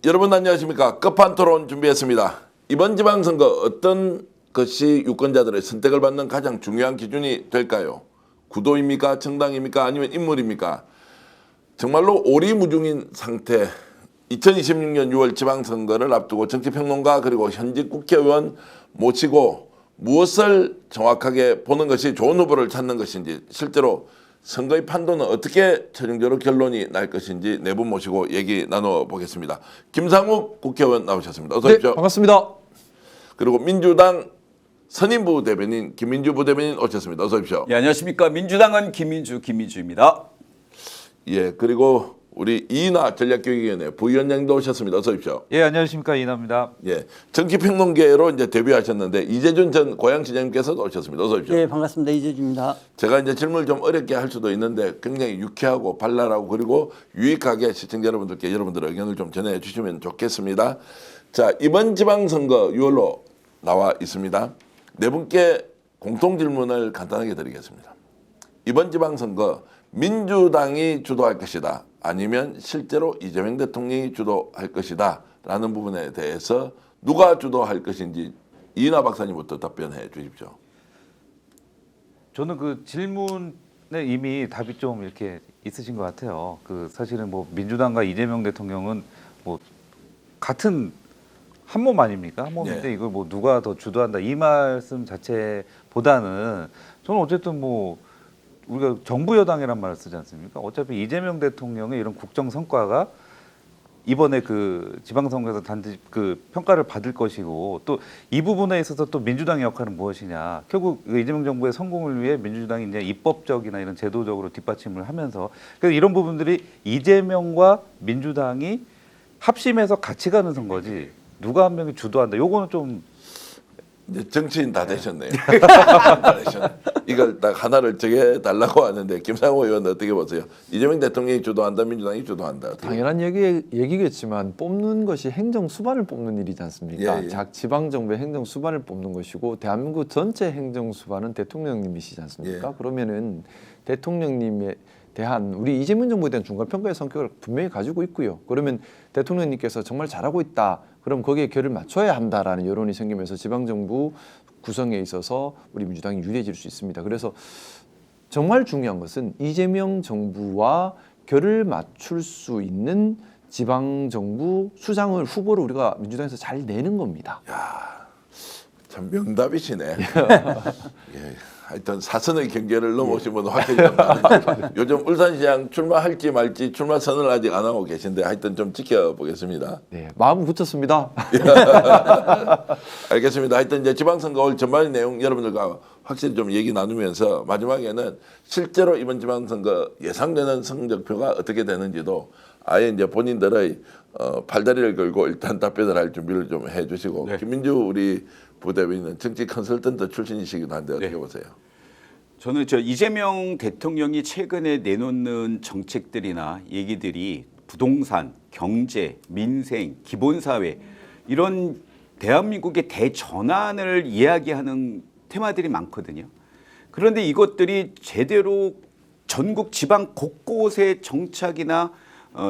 여러분 안녕하십니까? 끝판 토론 준비했습니다. 이번 지방선거 어떤 것이 유권자들의 선택을 받는 가장 중요한 기준이 될까요? 구도입니까? 정당입니까? 아니면 인물입니까? 정말로 오리무중인 상태. 2026년 6월 지방선거를 앞두고 정치평론가 그리고 현직 국회의원 모시고 무엇을 정확하게 보는 것이 좋은 후보를 찾는 것인지, 실제로 선거의 판도는 어떻게 최종적으로 결론이 날 것인지 네 분 모시고 얘기 나눠보겠습니다. 김상욱 국회의원 나오셨습니다. 어서 오십시오. 네, 반갑습니다. 그리고 민주당 선임부 대변인 김민주 부대변인 오셨습니다. 어서 오십시오. 예, 안녕하십니까. 민주당은 김민주입니다. 예, 그리고 우리 이인하 전략교육위원회 부위원장도 오셨습니다. 어서 오십시오. 예, 안녕하십니까. 이인하입니다. 예, 정치평론계로 이제 데뷔하셨는데 이재준 전 고양시장님께서도 오셨습니다. 어서 오십시오. 네, 반갑습니다. 이재준입니다. 제가 이제 질문을 좀 어렵게 할 수도 있는데 굉장히 유쾌하고 발랄하고 그리고 유익하게 시청자 여러분들께 여러분들의 의견을 좀 전해 주시면 좋겠습니다. 자, 이번 지방선거 6월로 나와 있습니다. 네 분께 공통 질문을 간단하게 드리겠습니다. 이번 지방선거 민주당이 주도할 것이다, 아니면 실제로 이재명 대통령이 주도할 것이다 라는 부분에 대해서 누가 주도할 것인지 이인하 박사님부터 답변해 주십시오. 저는 그 질문에 이미 답이 좀 이렇게 있으신 것 같아요. 그 사실은 뭐 민주당과 이재명 대통령은 뭐 같은 한 몸 아닙니까? 한 몸인데 네. 이걸 뭐 누가 더 주도한다 이 말씀 자체보다는 저는 어쨌든 뭐 우리가 정부 여당이란 말을 쓰지 않습니까? 어차피 이재명 대통령의 이런 국정 성과가 이번에 그 지방선거에서 단지 그 평가를 받을 것이고, 또 이 부분에 있어서 또 민주당의 역할은 무엇이냐. 결국 이재명 정부의 성공을 위해 민주당이 이제 입법적이나 이런 제도적으로 뒷받침을 하면서, 그래서 이런 부분들이 이재명과 민주당이 합심해서 같이 가는 선거지 누가 한 명이 주도한다. 요거는 좀 이제 정치인 다 되셨네요. 다 되셨네. 이걸 딱 하나를 정해달라고 하는데 김상호 의원 어떻게 보세요? 이재명 대통령이 주도한다, 민주당이 주도한다. 어떻게 당연한 얘기겠지만 뽑는 것이 행정 수반을 뽑는 일이지 않습니까? 예, 예. 작 지방 정부의 행정 수반을 뽑는 것이고 대한민국 전체 행정 수반은 대통령님이시지 않습니까? 예. 그러면은 대통령님에 대한 우리 이재명 정부에 대한 중간 평가의 성격을 분명히 가지고 있고요. 그러면 대통령님께서 정말 잘하고 있다, 그럼 거기에 결을 맞춰야 한다라는 여론이 생기면서 지방 정부 구성에 있어서 우리 민주당이 유리해질 수 있습니다. 그래서 정말 중요한 것은 이재명 정부와 결을 맞출 수 있는 지방 정부 수장을 후보를 우리가 민주당에서 잘 내는 겁니다. 참 명답이시네. 예. 하여튼 사선의 경계를 넘어오신 분은 확실히 좀 다르죠. 요즘 울산시장 출마할지 말지 출마 선언을 아직 안 하고 계신데 하여튼 좀 지켜보겠습니다. 네, 마음 굳혔습니다. 알겠습니다. 하여튼 이제 지방선거 올 전반의 내용 여러분들과 확실히 좀 얘기 나누면서 마지막에는 실제로 이번 지방선거 예상되는 성적표가 어떻게 되는지도 아예 이제 본인들의 팔다리를 걸고 일단 답변을 할 준비를 좀 해주시고, 네. 김민주 우리 부대변인은 정치 컨설턴트 출신이시기도 한데 어떻게 네. 보세요? 저는 이재명 대통령이 최근에 내놓는 정책들이나 얘기들이 부동산, 경제, 민생, 기본사회 이런 대한민국의 대전환을 이야기하는 테마들이 많거든요. 그런데 이것들이 제대로 전국 지방 곳곳의 정착이나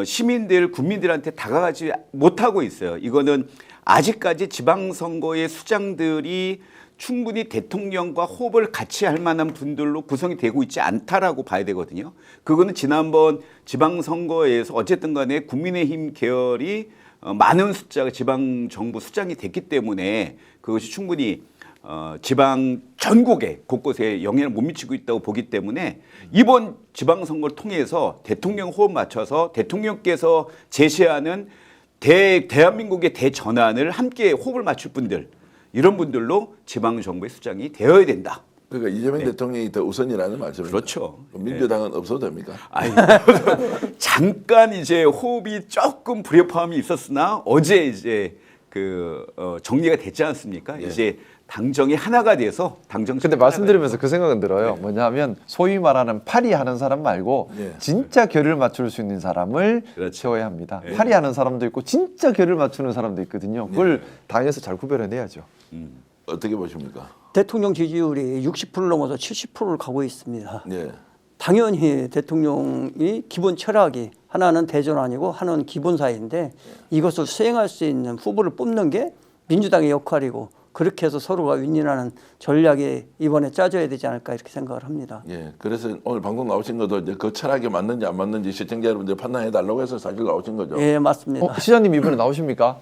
시민들, 국민들한테 다가가지 못하고 있어요. 이거는 아직까지 지방선거의 수장들이 충분히 대통령과 호흡을 같이 할 만한 분들로 구성이 되고 있지 않다라고 봐야 되거든요. 그거는 지난번 지방선거에서 어쨌든 간에 국민의힘 계열이 많은 숫자가 지방정부 수장이 됐기 때문에 그것이 충분히 지방 전국에 곳곳에 영향을 못 미치고 있다고 보기 때문에 이번 지방선거를 통해서 대통령 호흡 맞춰서 대통령께서 제시하는 대한민국의 대전환을 함께 호흡을 맞출 분들, 이런 분들로 지방정부의 수장이 되어야 된다. 그러니까 이재명 대통령이 더 우선이라는 말씀입니다. 그렇죠. 민주당은 없어도 됩니까? 아니, 잠깐 이제 호흡이 조금 불협화음이 있었으나 어제 이제 정리가 됐지 않습니까? 예. 이제 당정이 하나가 돼서 근데 말씀드리면서 그 생각은 들어요. 뭐냐면 소위 말하는 파리하는 사람 말고 예. 진짜 결을 맞출 수 있는 사람을 그렇죠. 채워야 합니다. 예. 파리하는 사람도 있고 진짜 결을 맞추는 사람도 있거든요. 그걸 당에서 잘 구별해내야죠. 어떻게 보십니까? 대통령 지지율이 60% 넘어서 70%를 가고 있습니다. 예. 당연히 대통령이 기본 철학이 하나는 대전환이고 하나는 기본사회인데 이것을 수행할 수 있는 후보를 뽑는 게 민주당의 역할이고 그렇게 해서 서로가 윈윈하는 전략이 이번에 짜져야 되지 않을까 이렇게 생각을 합니다. 예, 그래서 오늘 방송 나오신 것도 이제 그 철학이 맞는지 안 맞는지 시청자 여러분들 판단해 달라고 해서 사실 나오신 거죠. 예, 맞습니다. 시장님 이번에 나오십니까?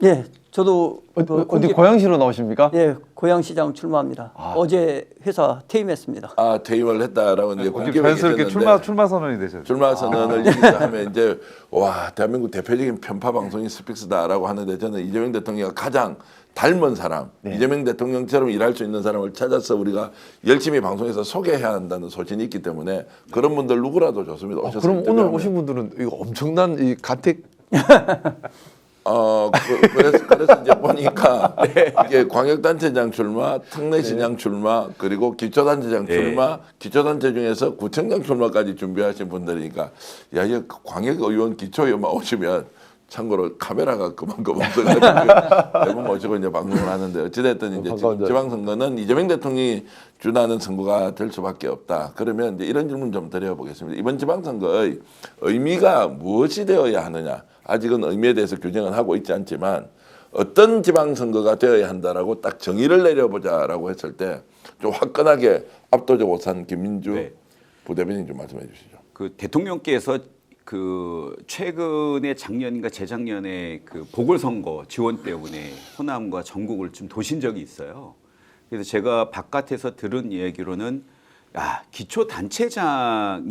예, 저도 어디 고양시로 나오십니까? 예, 고양시장 출마합니다. 어제 회사 퇴임했습니다. 아, 퇴임을 했다라고 이제 어떻게 공개가 자연스럽게 됐는데 출마 선언이 되셨죠. 출마 선언을 하면 이제 와 대한민국 대표적인 편파 방송인 스픽스다라고 하는데 저는 이재명 대통령이 가장 닮은 사람, 이재명 대통령처럼 일할 수 있는 사람을 찾아서 우리가 열심히 방송에서 소개해야 한다는 소신이 있기 때문에 그런 분들 누구라도 좋습니다. 그럼 오셨을 때 오늘 그러면. 오신 분들은 이거 엄청난 이 가택 그래서 이제 보니까 이게 광역단체장 출마, 특례시장 출마, 그리고 기초단체장 출마, 기초단체 중에서 구청장 출마까지 준비하신 분들이니까 야, 이 광역의원, 기초의원만 오시면 참고로 카메라가 그만큼 없어가지고 대부분 모시고 이제 방송을 하는데 어찌됐든 이제 지방선거는 이재명 대통령이 주도하는 선거가 될 수밖에 없다. 그러면 이제 이런 질문 좀 드려보겠습니다. 이번 지방선거의 의미가 무엇이 되어야 하느냐? 아직은 의미에 대해서 규정은 하고 있지 않지만 어떤 지방선거가 되어야 한다라고 딱 정의를 내려보자라고 했을 때 좀 화끈하게 압도적 우산 김민주 부대변인 좀 말씀해 주시죠. 그 대통령께서 그 최근에 작년인가 재작년에 그 보궐선거 지원 때문에 호남과 전국을 좀 도신 적이 있어요. 그래서 제가 바깥에서 들은 얘기로는 야, 기초단체장이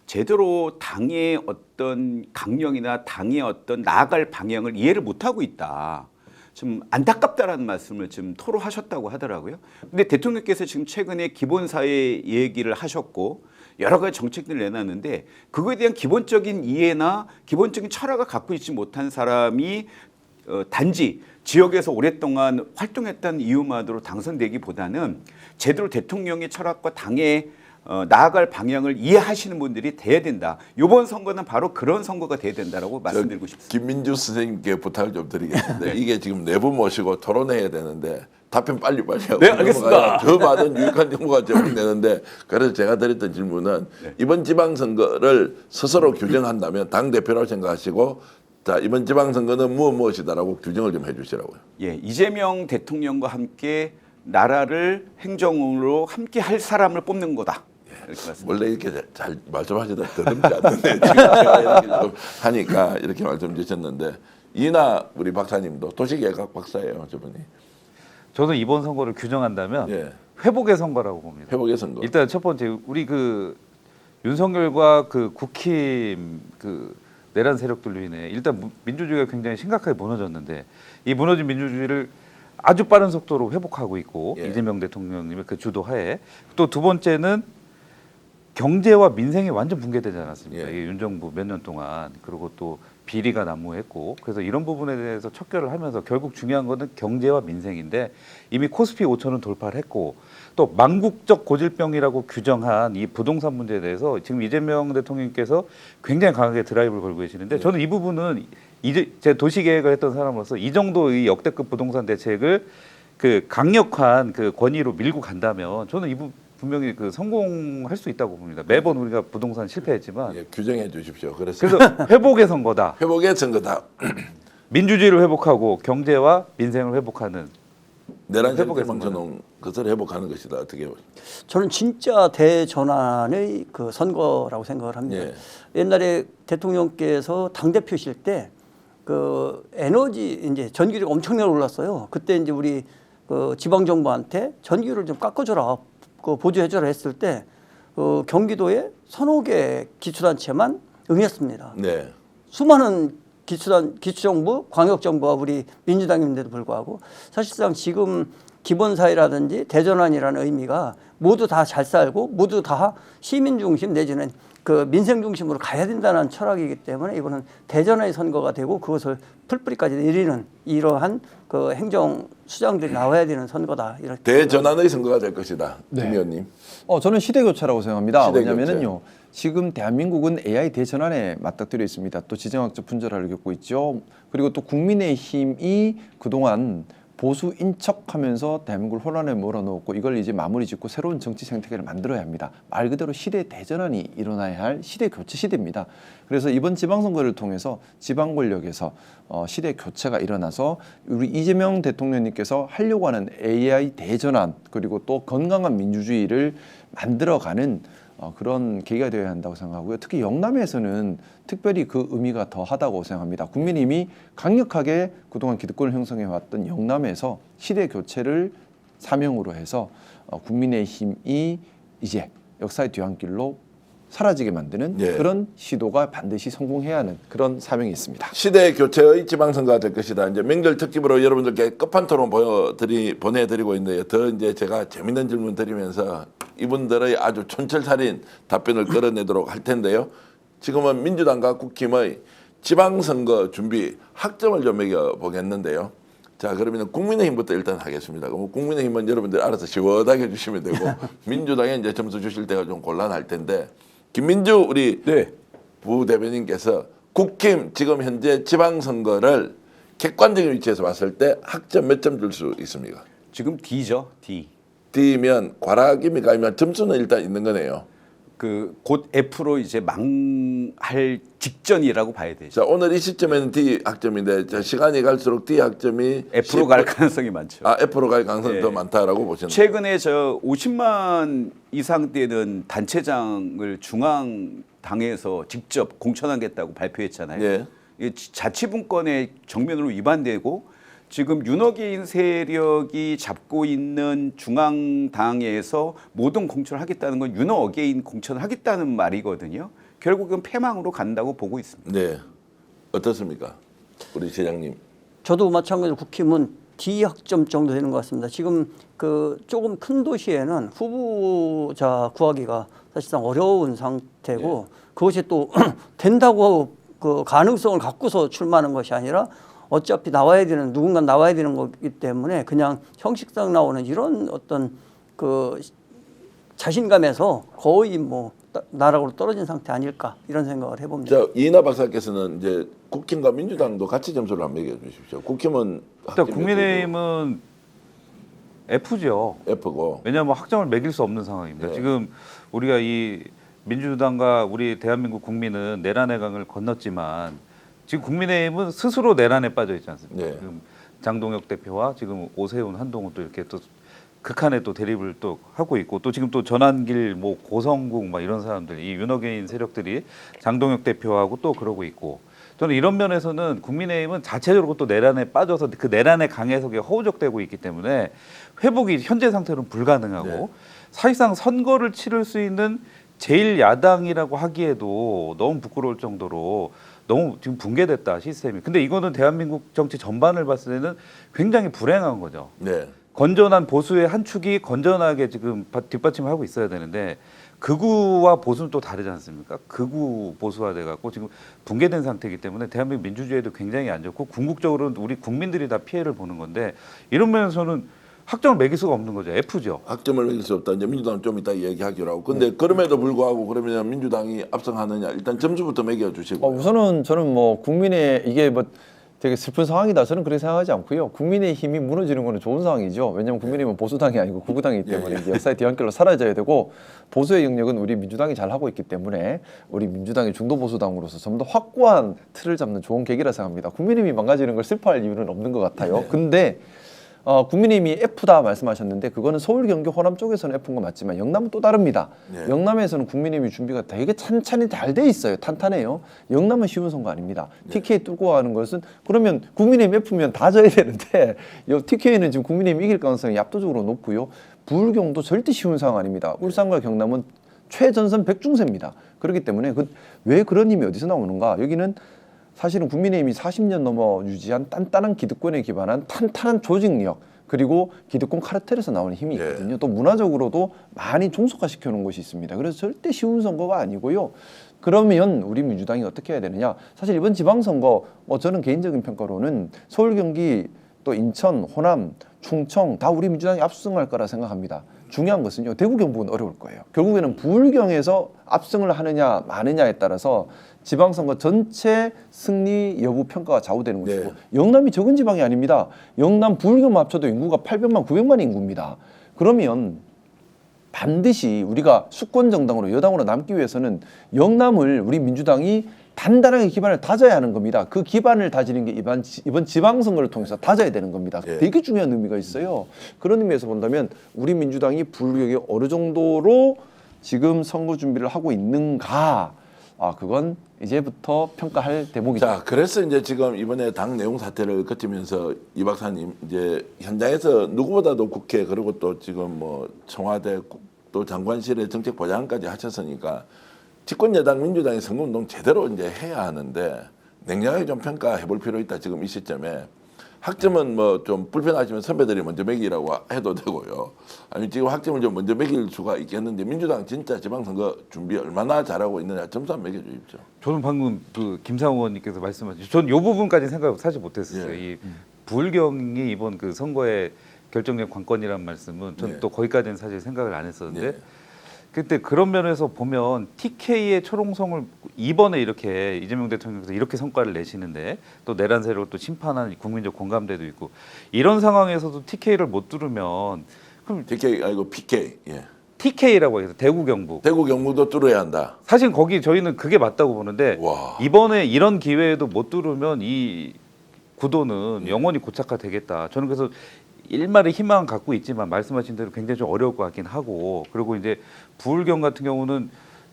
제대로 당의 어떤 강령이나 당의 어떤 나아갈 방향을 이해를 못하고 있다. 좀 안타깝다라는 말씀을 좀 토로하셨다고 하더라고요. 근데 대통령께서 지금 최근에 기본사회 얘기를 하셨고 여러 가지 정책들을 내놨는데 그거에 대한 기본적인 이해나 기본적인 철학을 갖고 있지 못한 사람이 단지 지역에서 오랫동안 활동했다는 이유만으로 당선되기보다는 제대로 대통령의 철학과 당의 나아갈 방향을 이해하시는 분들이 돼야 된다. 이번 선거는 바로 그런 선거가 돼야 된다라고 말씀드리고 싶습니다. 김민주 선생님께 부탁을 좀 드리겠습니다. 이게 지금 내부 모시고 토론해야 되는데 답변 빨리 하고 네, 알겠습니다. 더 많은 유익한 정보가 제공되는데 그래서 제가 드렸던 질문은 이번 지방선거를 스스로 규정한다면 당대표라고 생각하시고 자 이번 지방선거는 무엇이다라고 규정을 좀 해주시라고요. 예, 이재명 대통령과 함께 나라를 행정으로 함께 할 사람을 뽑는 거다. 이렇게 말씀. 원래 이렇게 잘 말씀하시다 더듬지 않는데 지금 제가 이렇게 좀 하니까 이렇게 말씀 주셨는데 이나 우리 박사님도 도시계획학 박사예요, 저분이. 저는 이번 선거를 규정한다면 예. 회복의 선거라고 봅니다. 회복의 선거. 일단 첫 번째 우리 그 윤석열과 그 국힘 그 내란 세력들로 인해 일단 민주주의가 굉장히 심각하게 무너졌는데 이 무너진 민주주의를 아주 빠른 속도로 회복하고 있고 이재명 대통령님의 그 주도하에 또 두 번째는 경제와 민생이 완전 붕괴되지 않았습니까? 이게 윤 정부 몇 년 동안 그리고 또 비리가 난무했고 그래서 이런 부분에 대해서 척결을 하면서 결국 중요한 거는 경제와 민생인데 이미 코스피 5천은 돌파를 했고 또 망국적 고질병이라고 규정한 이 부동산 문제에 대해서 지금 이재명 대통령께서 굉장히 강하게 드라이브를 걸고 계시는데 저는 이 부분은 이제 제 도시계획을 했던 사람으로서 이 정도의 역대급 부동산 대책을 그 강력한 그 권위로 밀고 간다면 저는 이 부분 분명히 그 성공할 수 있다고 봅니다. 매번 우리가 부동산 실패했지만 예, 규정해 주십시오. 그래서 회복의 선거다. 회복의 선거다. 민주주의를 회복하고 경제와 민생을 회복하는 내란 회복의 세력을 망쳐놓은 것을 회복하는 것이다. 어떻게 보세요? 저는 진짜 대전환의 그 선거라고 생각을 합니다. 예. 옛날에 대통령께서 당대표실 때 그 에너지 이제 전기료가 엄청나게 올랐어요. 그때 이제 우리 그 지방정부한테 전기료를 좀 깎아줘라, 그 보조해줘라 했을 때 경기도에 서너 개 기초단체만 응했습니다. 네. 수많은 기초정부, 광역정부와 우리 민주당인데도 불구하고 사실상 지금 기본사회라든지 대전환이라는 의미가 모두 다 잘 살고 모두 다 시민 중심 내지는 그 민생 중심으로 가야 된다는 철학이기 때문에 이거는 대전환의 선거가 되고 그것을 풀뿌리까지 내리는 이러한 그 행정 수장들이 나와야 되는 선거다. 이렇게 대전환의 선거가 될 것이다. 김 의원님. 저는 시대교차라고 생각합니다. 시대교체. 왜냐하면요, 지금 대한민국은 AI 대전환에 맞닥뜨려 있습니다. 또 지정학적 분절화를 겪고 있죠. 그리고 또 국민의힘이 그동안 보수인 척하면서 대한민국을 혼란에 몰아넣었고 이걸 이제 마무리 짓고 새로운 정치 생태계를 만들어야 합니다. 말 그대로 시대 대전환이 일어나야 할 시대 교체 시대입니다. 그래서 이번 지방선거를 통해서 지방 권력에서 시대 교체가 일어나서 우리 이재명 대통령님께서 하려고 하는 AI 대전환 그리고 또 건강한 민주주의를 만들어가는 그런 계기가 되어야 한다고 생각하고요. 특히 영남에서는 특별히 그 의미가 더하다고 생각합니다. 국민의힘이 강력하게 그동안 기득권을 형성해왔던 영남에서 시대 교체를 사명으로 해서 국민의힘이 이제 역사의 뒤안길로 사라지게 만드는 예. 그런 시도가 반드시 성공해야 하는 그런 사명이 있습니다. 시대 교체의 지방선거가 될 것이다. 이제 명절 특집으로 여러분들께 끝판토론 보내드리고 있는데요. 더 이제 제가 재밌는 질문 드리면서 이분들의 아주 촌철살인 답변을 끌어내도록 할 텐데요. 지금은 민주당과 국힘의 지방선거 준비 학점을 좀 매겨보겠는데요. 자, 그러면 국민의힘부터 일단 하겠습니다. 그럼 국민의힘은 여러분들 알아서 시원하게 해주시면 되고 민주당에 이제 점수 주실 때가 좀 곤란할 텐데 김민주 우리 네. 부대변인께서 국힘 지금 현재 지방선거를 객관적인 위치에서 봤을 때 학점 몇 점 줄 수 있습니까? 지금 D죠. D. D면 과락입니까? 아니면 점수는 일단 있는 거네요. 그 곧 F로 이제 망할 직전이라고 봐야 되죠. 자, 오늘 이 시점에는 D 학점인데 자, 시간이 갈수록 D 학점이 F로 갈 가능성이 많죠. F로 갈 가능성이 네. 더 많다라고 보시는 거예요. 최근에 저 50만 이상 되는 단체장을 중앙당에서 직접 공천하겠다고 발표했잖아요. 예. 이 자치분권의 정면으로 위반되고 지금 윤호개인 세력이 잡고 있는 중앙당에서 모든 공천을 하겠다는 건 윤호개인 공천을 하겠다는 말이거든요. 결국은 패망으로 간다고 보고 있습니다. 네. 어떻습니까? 우리 시장님. 저도 마찬가지로 국힘은 D 학점 정도 되는 것 같습니다. 지금 그 조금 큰 도시에는 후보자 구하기가 사실상 어려운 상태고 그것이 또 된다고 그 가능성을 갖고서 출마하는 것이 아니라 어차피 나와야 되는 누군가 나와야 되는 거기 때문에 그냥 형식상 나오는 이런 어떤 그 자신감에서 거의 뭐 나락으로 떨어진 상태 아닐까 이런 생각을 해봅니다. 자, 이인하 박사께서는 이제 국힘과 민주당도 같이 점수를 한번 매겨 주십시오. 국힘은 일단 국민의힘은 F죠. F고. 왜냐하면 학점을 매길 수 없는 상황입니다. 네. 지금 우리가 이 민주당과 우리 대한민국 국민은 내란의 강을 건넜지만 지금 국민의힘은 스스로 내란에 빠져 있지 않습니까? 네. 지금 장동혁 대표와 지금 오세훈, 한동훈 또 이렇게 또 극한의 또 대립을 또 하고 있고 또 지금 또 전환길, 뭐 고성국 막 이런 사람들, 이 윤호개인 세력들이 장동혁 대표하고 또 그러고 있고 저는 이런 면에서는 국민의힘은 자체적으로 또 내란에 빠져서 그 내란의 강에서 허우적대고 있기 때문에 회복이 현재 상태로는 불가능하고 네. 사실상 선거를 치를 수 있는 제일 야당이라고 하기에도 너무 부끄러울 정도로 너무 지금 붕괴됐다 시스템이. 근데 이거는 대한민국 정치 전반을 봤을 때는 굉장히 불행한 거죠. 네. 건전한 보수의 한 축이 건전하게 지금 뒷받침을 하고 있어야 되는데 극우와 보수는 또 다르지 않습니까? 극우 보수화돼 갖고 지금 붕괴된 상태이기 때문에 대한민국 민주주의에도 굉장히 안 좋고 궁극적으로는 우리 국민들이 다 피해를 보는 건데 이런 면에서는 학점을 매길 수가 없는 거죠. F죠. 학점을 매길 수 없다. 이제 민주당은 좀 이따 얘기하기로 하고. 근데 그럼에도 불구하고 그러면 민주당이 앞서가느냐. 일단 점수부터 매겨 주시고. 우선은 저는 뭐 국민의 이게 뭐 되게 슬픈 상황이다. 저는 그렇게 생각하지 않고요. 국민의 힘이 무너지는 거는 좋은 상황이죠. 왜냐하면 국민의힘은 보수당이 아니고 극우당이기 때문에 이제 역사의 뒤안길로 사라져야 되고 보수의 영역은 우리 민주당이 잘 하고 있기 때문에 우리 민주당이 중도 보수당으로서 좀 더 확고한 틀을 잡는 좋은 계기라 생각합니다. 국민의힘이 망가지는 걸 슬퍼할 이유는 없는 것 같아요. 근데 국민의힘이 F다 말씀하셨는데 그거는 서울, 경기, 호남 쪽에서는 F인 거 맞지만 영남은 또 다릅니다. 네. 영남에서는 국민의힘이 준비가 되게 찬찬히 잘 돼 있어요. 탄탄해요. 영남은 쉬운 선거 아닙니다. TK 뚫고 가는 것은 그러면 국민의힘 F면 다 져야 되는데 TK는 지금 국민의힘이 이길 가능성이 압도적으로 높고요. 부울경도 절대 쉬운 상황 아닙니다. 울산과 경남은 최전선 백중세입니다. 그렇기 때문에 왜 그런 힘이 어디서 나오는가? 여기는 사실은 국민의힘이 40년 넘어 유지한 단단한 기득권에 기반한 탄탄한 조직력 그리고 기득권 카르텔에서 나오는 힘이 있거든요. 또 문화적으로도 많이 종속화시켜 놓은 것이 있습니다. 그래서 절대 쉬운 선거가 아니고요. 그러면 우리 민주당이 어떻게 해야 되느냐? 사실 이번 지방선거 저는 개인적인 평가로는 서울, 경기 또 인천, 호남, 충청 다 우리 민주당이 압승할 거라 생각합니다. 중요한 것은요. 대구 경북은 어려울 거예요. 결국에는 부울경에서 압승을 하느냐 마느냐에 따라서 지방선거 전체 승리 여부 평가가 좌우되는 것이고 네. 영남이 적은 지방이 아닙니다. 영남 부울경만 합쳐도 인구가 800만 900만 인구입니다. 그러면 반드시 우리가 수권 정당으로 여당으로 남기 위해서는 영남을 우리 민주당이 단단하게 기반을 다져야 하는 겁니다. 그 기반을 다지는 게 이번 지방선거를 통해서 다져야 되는 겁니다. 예. 되게 중요한 의미가 있어요. 그런 의미에서 본다면 우리 민주당이 부울경이 어느 정도로 지금 선거 준비를 하고 있는가? 그건 이제부터 평가할 대목이죠. 자, 그래서 이제 지금 이번에 당 내용 사태를 거치면서 이 박사님 이제 현장에서 누구보다도 국회 그리고 또 지금 뭐 청와대 또 장관실의 정책 보좌관까지 하셨으니까 집권 여당 민주당이 선거운동 제대로 이제 해야 하는데 냉정하게 좀 평가해 볼 필요 있다. 지금 이 시점에 학점은 뭐 좀 불편하시면 선배들이 먼저 매기라고 해도 되고요. 아니 지금 학점을 좀 먼저 매길 수가 있겠는데 민주당 진짜 지방선거 준비 얼마나 잘하고 있느냐 점수 한번 매겨주십시오. 저는 방금 그 김상우 의원님께서 말씀하신 전이 부분까지 생각 사실 못했었어요. 예. 이 부울경이 이번 그 선거의 결정적 관건이라는 말씀은 저는 예. 또 거기까지는 사실 생각을 안 했었는데 예. 그때 그런 면에서 보면 TK의 초롱성을 이번에 이렇게 이재명 대통령께서 이렇게 성과를 내시는데 또 내란 세력을 또 심판하는 국민적 공감대도 있고 이런 상황에서도 TK를 못 뚫으면 그럼 DK 아니고 PK. 예. TK라고 해서 대구 경북 대구 경북도 뚫어야 한다. 사실 거기 저희는 그게 맞다고 보는데 와. 이번에 이런 기회에도 못 뚫으면 이 구도는 영원히 고착화되겠다. 저는 그래서 일말의 희망 갖고 있지만 말씀하신 대로 굉장히 좀 어려울 것 같긴 하고 그리고 이제 부울경 같은 경우는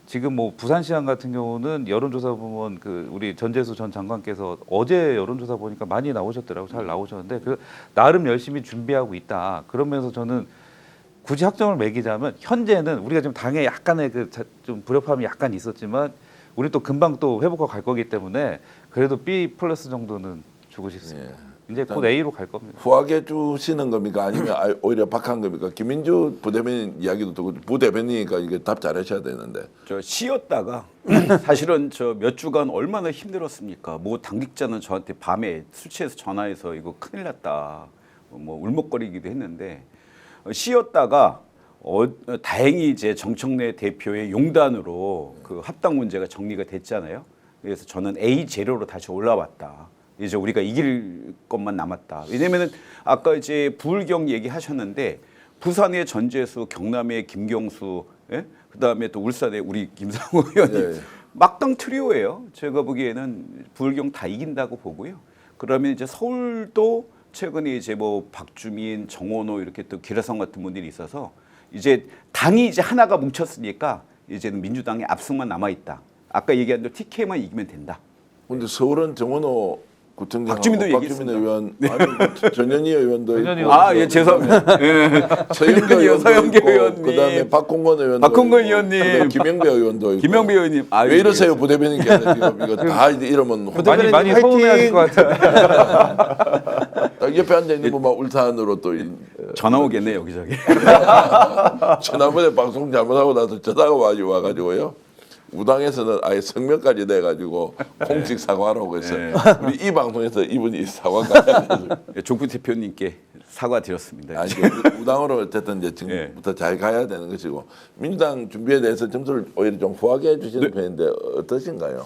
지금 뭐 부산시장 같은 경우는 여론조사 보면 그 우리 전재수 전 장관께서 어제 여론조사 보니까 많이 나오셨더라고 잘 나오셨는데 그 나름 열심히 준비하고 있다. 그러면서 저는 굳이 학점을 매기자면 현재는 우리가 지금 당에 약간의 그 좀 불협화음이 약간 있었지만 우리 또 금방 또 회복하고 갈 거기 때문에 그래도 B 플러스 정도는 주고 싶습니다. 이제 곧 A로 갈 겁니다. 후하게 주시는 겁니까? 아니면 오히려 박한 겁니까? 김민주 부대변인 이야기도 듣고 부대변인이니까 이게 답 잘하셔야 되는데. 저 쉬었다가 사실은 저 몇 주간 얼마나 힘들었습니까? 뭐 당직자는 저한테 밤에 술 취해서 전화해서 이거 큰일 났다 뭐 울먹거리기도 했는데 쉬었다가 다행히 이제 정청래 대표의 용단으로 그 합당 문제가 정리가 됐잖아요. 그래서 저는 A 제로로 다시 올라왔다. 이제 우리가 이길 것만 남았다. 왜냐면은 아까 이제 부울경 얘기하셨는데 부산의 전재수, 경남의 김경수, 예? 그다음에 또 울산의 우리 김상우 의원님 예. 막당 트리오예요. 제가 보기에는 부울경 다 이긴다고 보고요. 그러면 이제 서울도 최근에 이제 뭐 박주민, 정원호 이렇게 또 기라성 같은 분들이 있어서 이제 당이 이제 하나가 뭉쳤으니까 이제는 민주당의 압승만 남아 있다. 아까 얘기한 대로 TK만 이기면 된다. 근데 서울은 정원호 구청장, 박주민도 박주민 얘기했습니다. 의원, 아니 전현희 의원도 전현희 있고, 의원. 예, 죄송합니다. 서영교 의원도 서영교 있고, 의원님. 그다음에 박홍건 의원도 박홍건 있고, 의원님. 그다음에 김영배 의원도 있고. 김영배 의원님. 왜 이러세요 부대변인께서 지금 이거 다 이러면 많이 화이팅! 서운해하실 것 같아요. 딱 옆에 앉아 있는 분만 울산으로 또 전화 오겠네 여기저기. 지난번에 방송 잘못하고 나서 전화가 와가지고요. 우당에서는 아예 성명까지 내가지고 공식 사과라고 해서 우리 이 방송에서 이분이 사과까지 해서 조국 대표님께 사과드렸습니다. 아니 우당으로 어쨌든 이제 지금부터 잘 가야 되는 것이고 민주당 준비에 대해서 점수를 오히려 좀 후하게 해주시는 편인데 어떠신가요?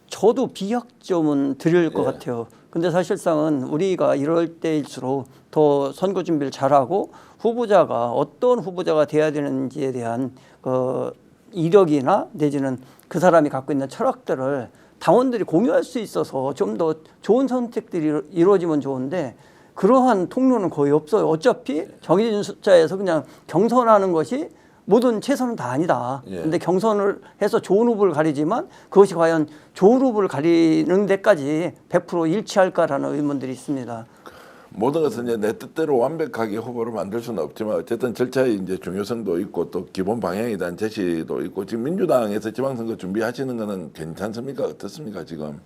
저도 B학점은 드릴 것 같아요. 근데 사실상은 우리가 이럴 때일수록 더 선거 준비를 잘하고 후보자가 어떤 후보자가 돼야 되는지에 대한 이력이나 내지는 그 사람이 갖고 있는 철학들을 당원들이 공유할 수 있어서 좀 더 좋은 선택들이 이루어지면 좋은데 그러한 통로는 거의 없어요. 어차피 정해진 숫자에서 그냥 경선하는 것이 모든 최선은 다 아니다. 근데 경선을 해서 좋은 후보를 가리지만 그것이 과연 좋은 후보를 가리는 데까지 100% 일치할까라는 의문들이 있습니다. 모든 것은 이제 내 뜻대로 완벽하게 후보를 만들 수는 없지만 어쨌든 절차의 이제 중요성도 있고 또 기본 방향에 대한 제시도 있고 지금 민주당에서 지방선거 준비하시는 거는 괜찮습니까? 어떻습니까 지금?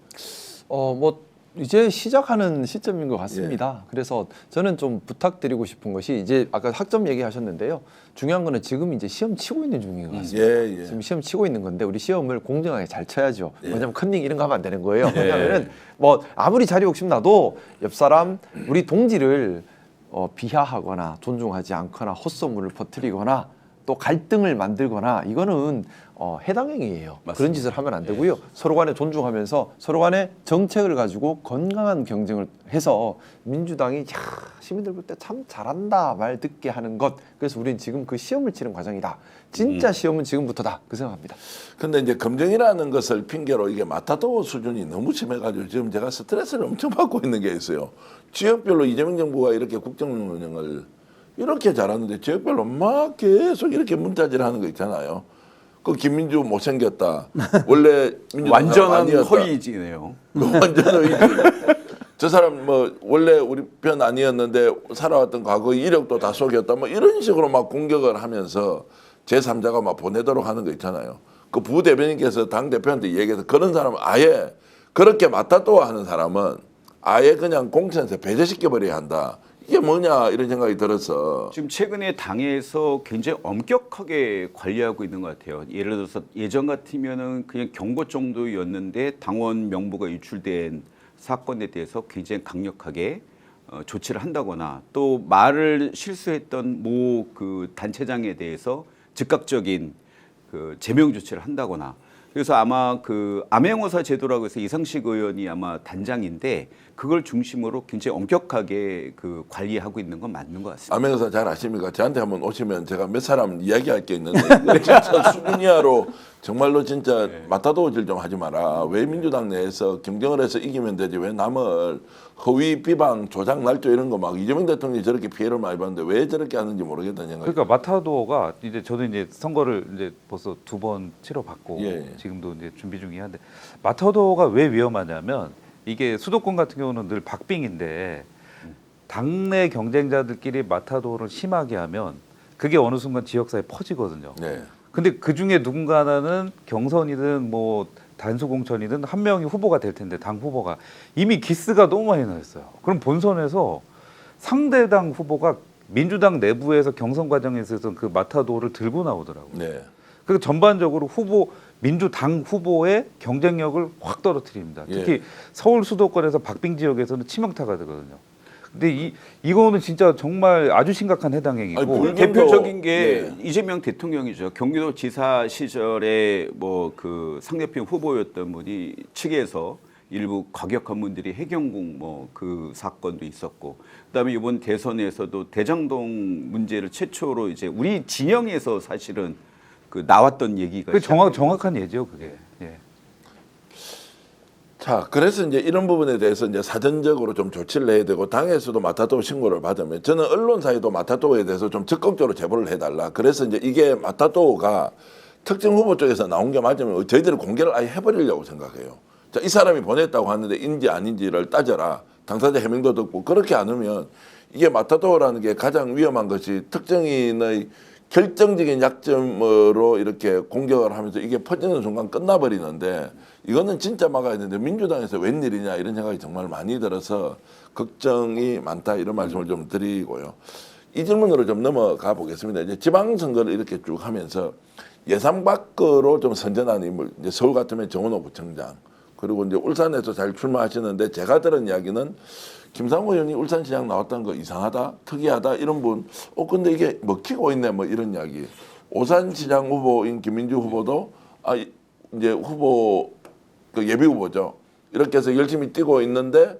뭐 이제 시작하는 시점인 것 같습니다. 그래서 저는 좀 부탁드리고 싶은 것이 이제 아까 학점 얘기하셨는데요. 중요한 거는 지금 이제 시험 치고 있는 중인 것 같습니다. 예. 지금 시험 치고 있는 건데 우리 시험을 공정하게 잘 쳐야죠. 왜냐하면 컨닝 이런 거 하면 안 되는 거예요. 왜냐하면은 뭐 아무리 자리 욕심 나도 옆 사람 우리 동지를 비하하거나 존중하지 않거나 헛소문을 퍼뜨리거나 또 갈등을 만들거나 이거는 해당 행위예요. 그런 맞습니다. 짓을 하면 안 되고요. 서로 간에 존중하면서 서로 간에 정책을 가지고 건강한 경쟁을 해서 민주당이 야, 시민들 볼 때 참 잘한다 말 듣게 하는 것. 그래서 우리는 지금 그 시험을 치는 과정이다. 진짜 시험은 지금부터다. 그 생각합니다. 근데 이제 검증이라는 것을 핑계로 이게 마타도 수준이 너무 심해가지고 지금 제가 스트레스를 엄청 받고 있는 게 있어요. 지역별로 이재명 정부가 이렇게 국정 운영을 이렇게 잘하는데 지역별로 막 계속 이렇게 문자질하는 거 있잖아요. 그 김민주 못생겼다. 원래 민주당 완전한 아니었다. 허위지네요. 완전 의지. 저 사람 뭐 원래 우리 편 아니었는데 살아왔던 과거 이력도 다 속였다. 뭐 이런 식으로 막 공격을 하면서 제3자가 막 보내도록 하는 거 있잖아요. 그 부대변인께서 당 대표한테 얘기해서 그런 사람은 아예 그렇게 맞다또 하는 사람은 아예 그냥 공천에서 배제시켜 버려야 한다. 이게 뭐냐 이런 생각이 들어서 지금 최근에 당에서 굉장히 엄격하게 관리하고 있는 것 같아요. 예를 들어서 예전 같으면은 그냥 경고 정도였는데 당원 명부가 유출된 사건에 대해서 굉장히 강력하게 조치를 한다거나 또 말을 실수했던 모 그 단체장에 대해서 즉각적인 그 제명 조치를 한다거나 그래서 아마 그 암행어사 제도라고 해서 이상식 의원이 아마 단장인데 그걸 중심으로 굉장히 엄격하게 그 관리하고 있는 건 맞는 것 같습니다. 아메리카 잘 아십니까? 저한테 한번 오시면 제가 몇 사람 이야기할 게 있는데 이거 진짜 수준 이하로 정말로 진짜 맞다도질 좀 하지 마라. 왜 민주당 내에서 경쟁을 해서 이기면 되지 왜 남을 허위 비방 조작 날조 이런 거 막 이재명 대통령이 저렇게 피해를 많이 봤는데 왜 저렇게 하는지 모르겠다는 생각이. 그러니까 마타도가 이제 저도 이제 선거를 이제 벌써 2번 치러봤고 예. 지금도 이제 준비 중이긴 한데 마타도가 왜 위험하냐면 이게 수도권 같은 경우는 늘 박빙인데 당내 경쟁자들끼리 마타도를 심하게 하면 그게 어느 순간 지역사회에 퍼지거든요. 네. 근데 그 중에 누군가 하나는 경선이든 뭐 단수 공천이든 한 명이 후보가 될 텐데 당 후보가 이미 기스가 너무 많이 나 있어요. 그럼 본선에서 상대당 후보가 민주당 내부에서 경선 과정에서 그 마타도를 들고 나오더라고요. 네. 그리고 전반적으로 민주당 후보의 경쟁력을 확 떨어뜨립니다. 특히 예. 서울 수도권에서 박빙 지역에서는 치명타가 되거든요. 근데 이거는 진짜 정말 아주 심각한 해당 행위고 아니, 불- 대표적인 게 예. 이재명 대통령이죠. 경기도지사 시절에 뭐 그 상대편 후보였던 분이 측에서 일부 과격한 분들이 해경궁 뭐 그 사건도 있었고, 그다음에 이번 대선에서도 대장동 문제를 최초로 이제 우리 진영에서 사실은 그 나왔던 얘기가 그 정확한 예죠, 그게. 예. 자, 그래서 이제 이런 부분에 대해서 이제 사전적으로 좀 조치를 해야 되고 당에서도 마타도 신고를 받으면 저는 언론사에도 마타도에 대해서 좀 적극적으로 제보를 해달라. 그래서 이제 이게 마타도가 특정 후보 쪽에서 나온 게 맞으면 저희들이 공개를 아예 해버리려고 생각해요. 자, 이 사람이 보냈다고 하는데 인지 아닌지를 따져라. 당사자 해명도 듣고 그렇게 않으면 이게 마타도라는 게 가장 위험한 것이 특정인의 결정적인 약점으로 이렇게 공격을 하면서 이게 퍼지는 순간 끝나버리는데 이거는 진짜 막아야 되는데 민주당에서 웬일이냐 이런 생각이 정말 많이 들어서 걱정이 많다 이런 말씀을 좀 드리고요. 이 질문으로 좀 넘어가 보겠습니다. 이제 지방선거를 이렇게 쭉 하면서 예상 밖으로 좀 선전한 인물, 이제 서울 같으면 정원호 부청장, 그리고 이제 울산에서 잘 출마하시는데 제가 들은 이야기는 김상호 의원이 울산시장 나왔다는 거 이상하다, 특이하다 이런 분, 근데 이게 먹히고 있네 뭐 이런 이야기. 오산시장 후보인 김민주 후보도 이제 후보 그 예비 후보죠. 이렇게 해서 열심히 뛰고 있는데,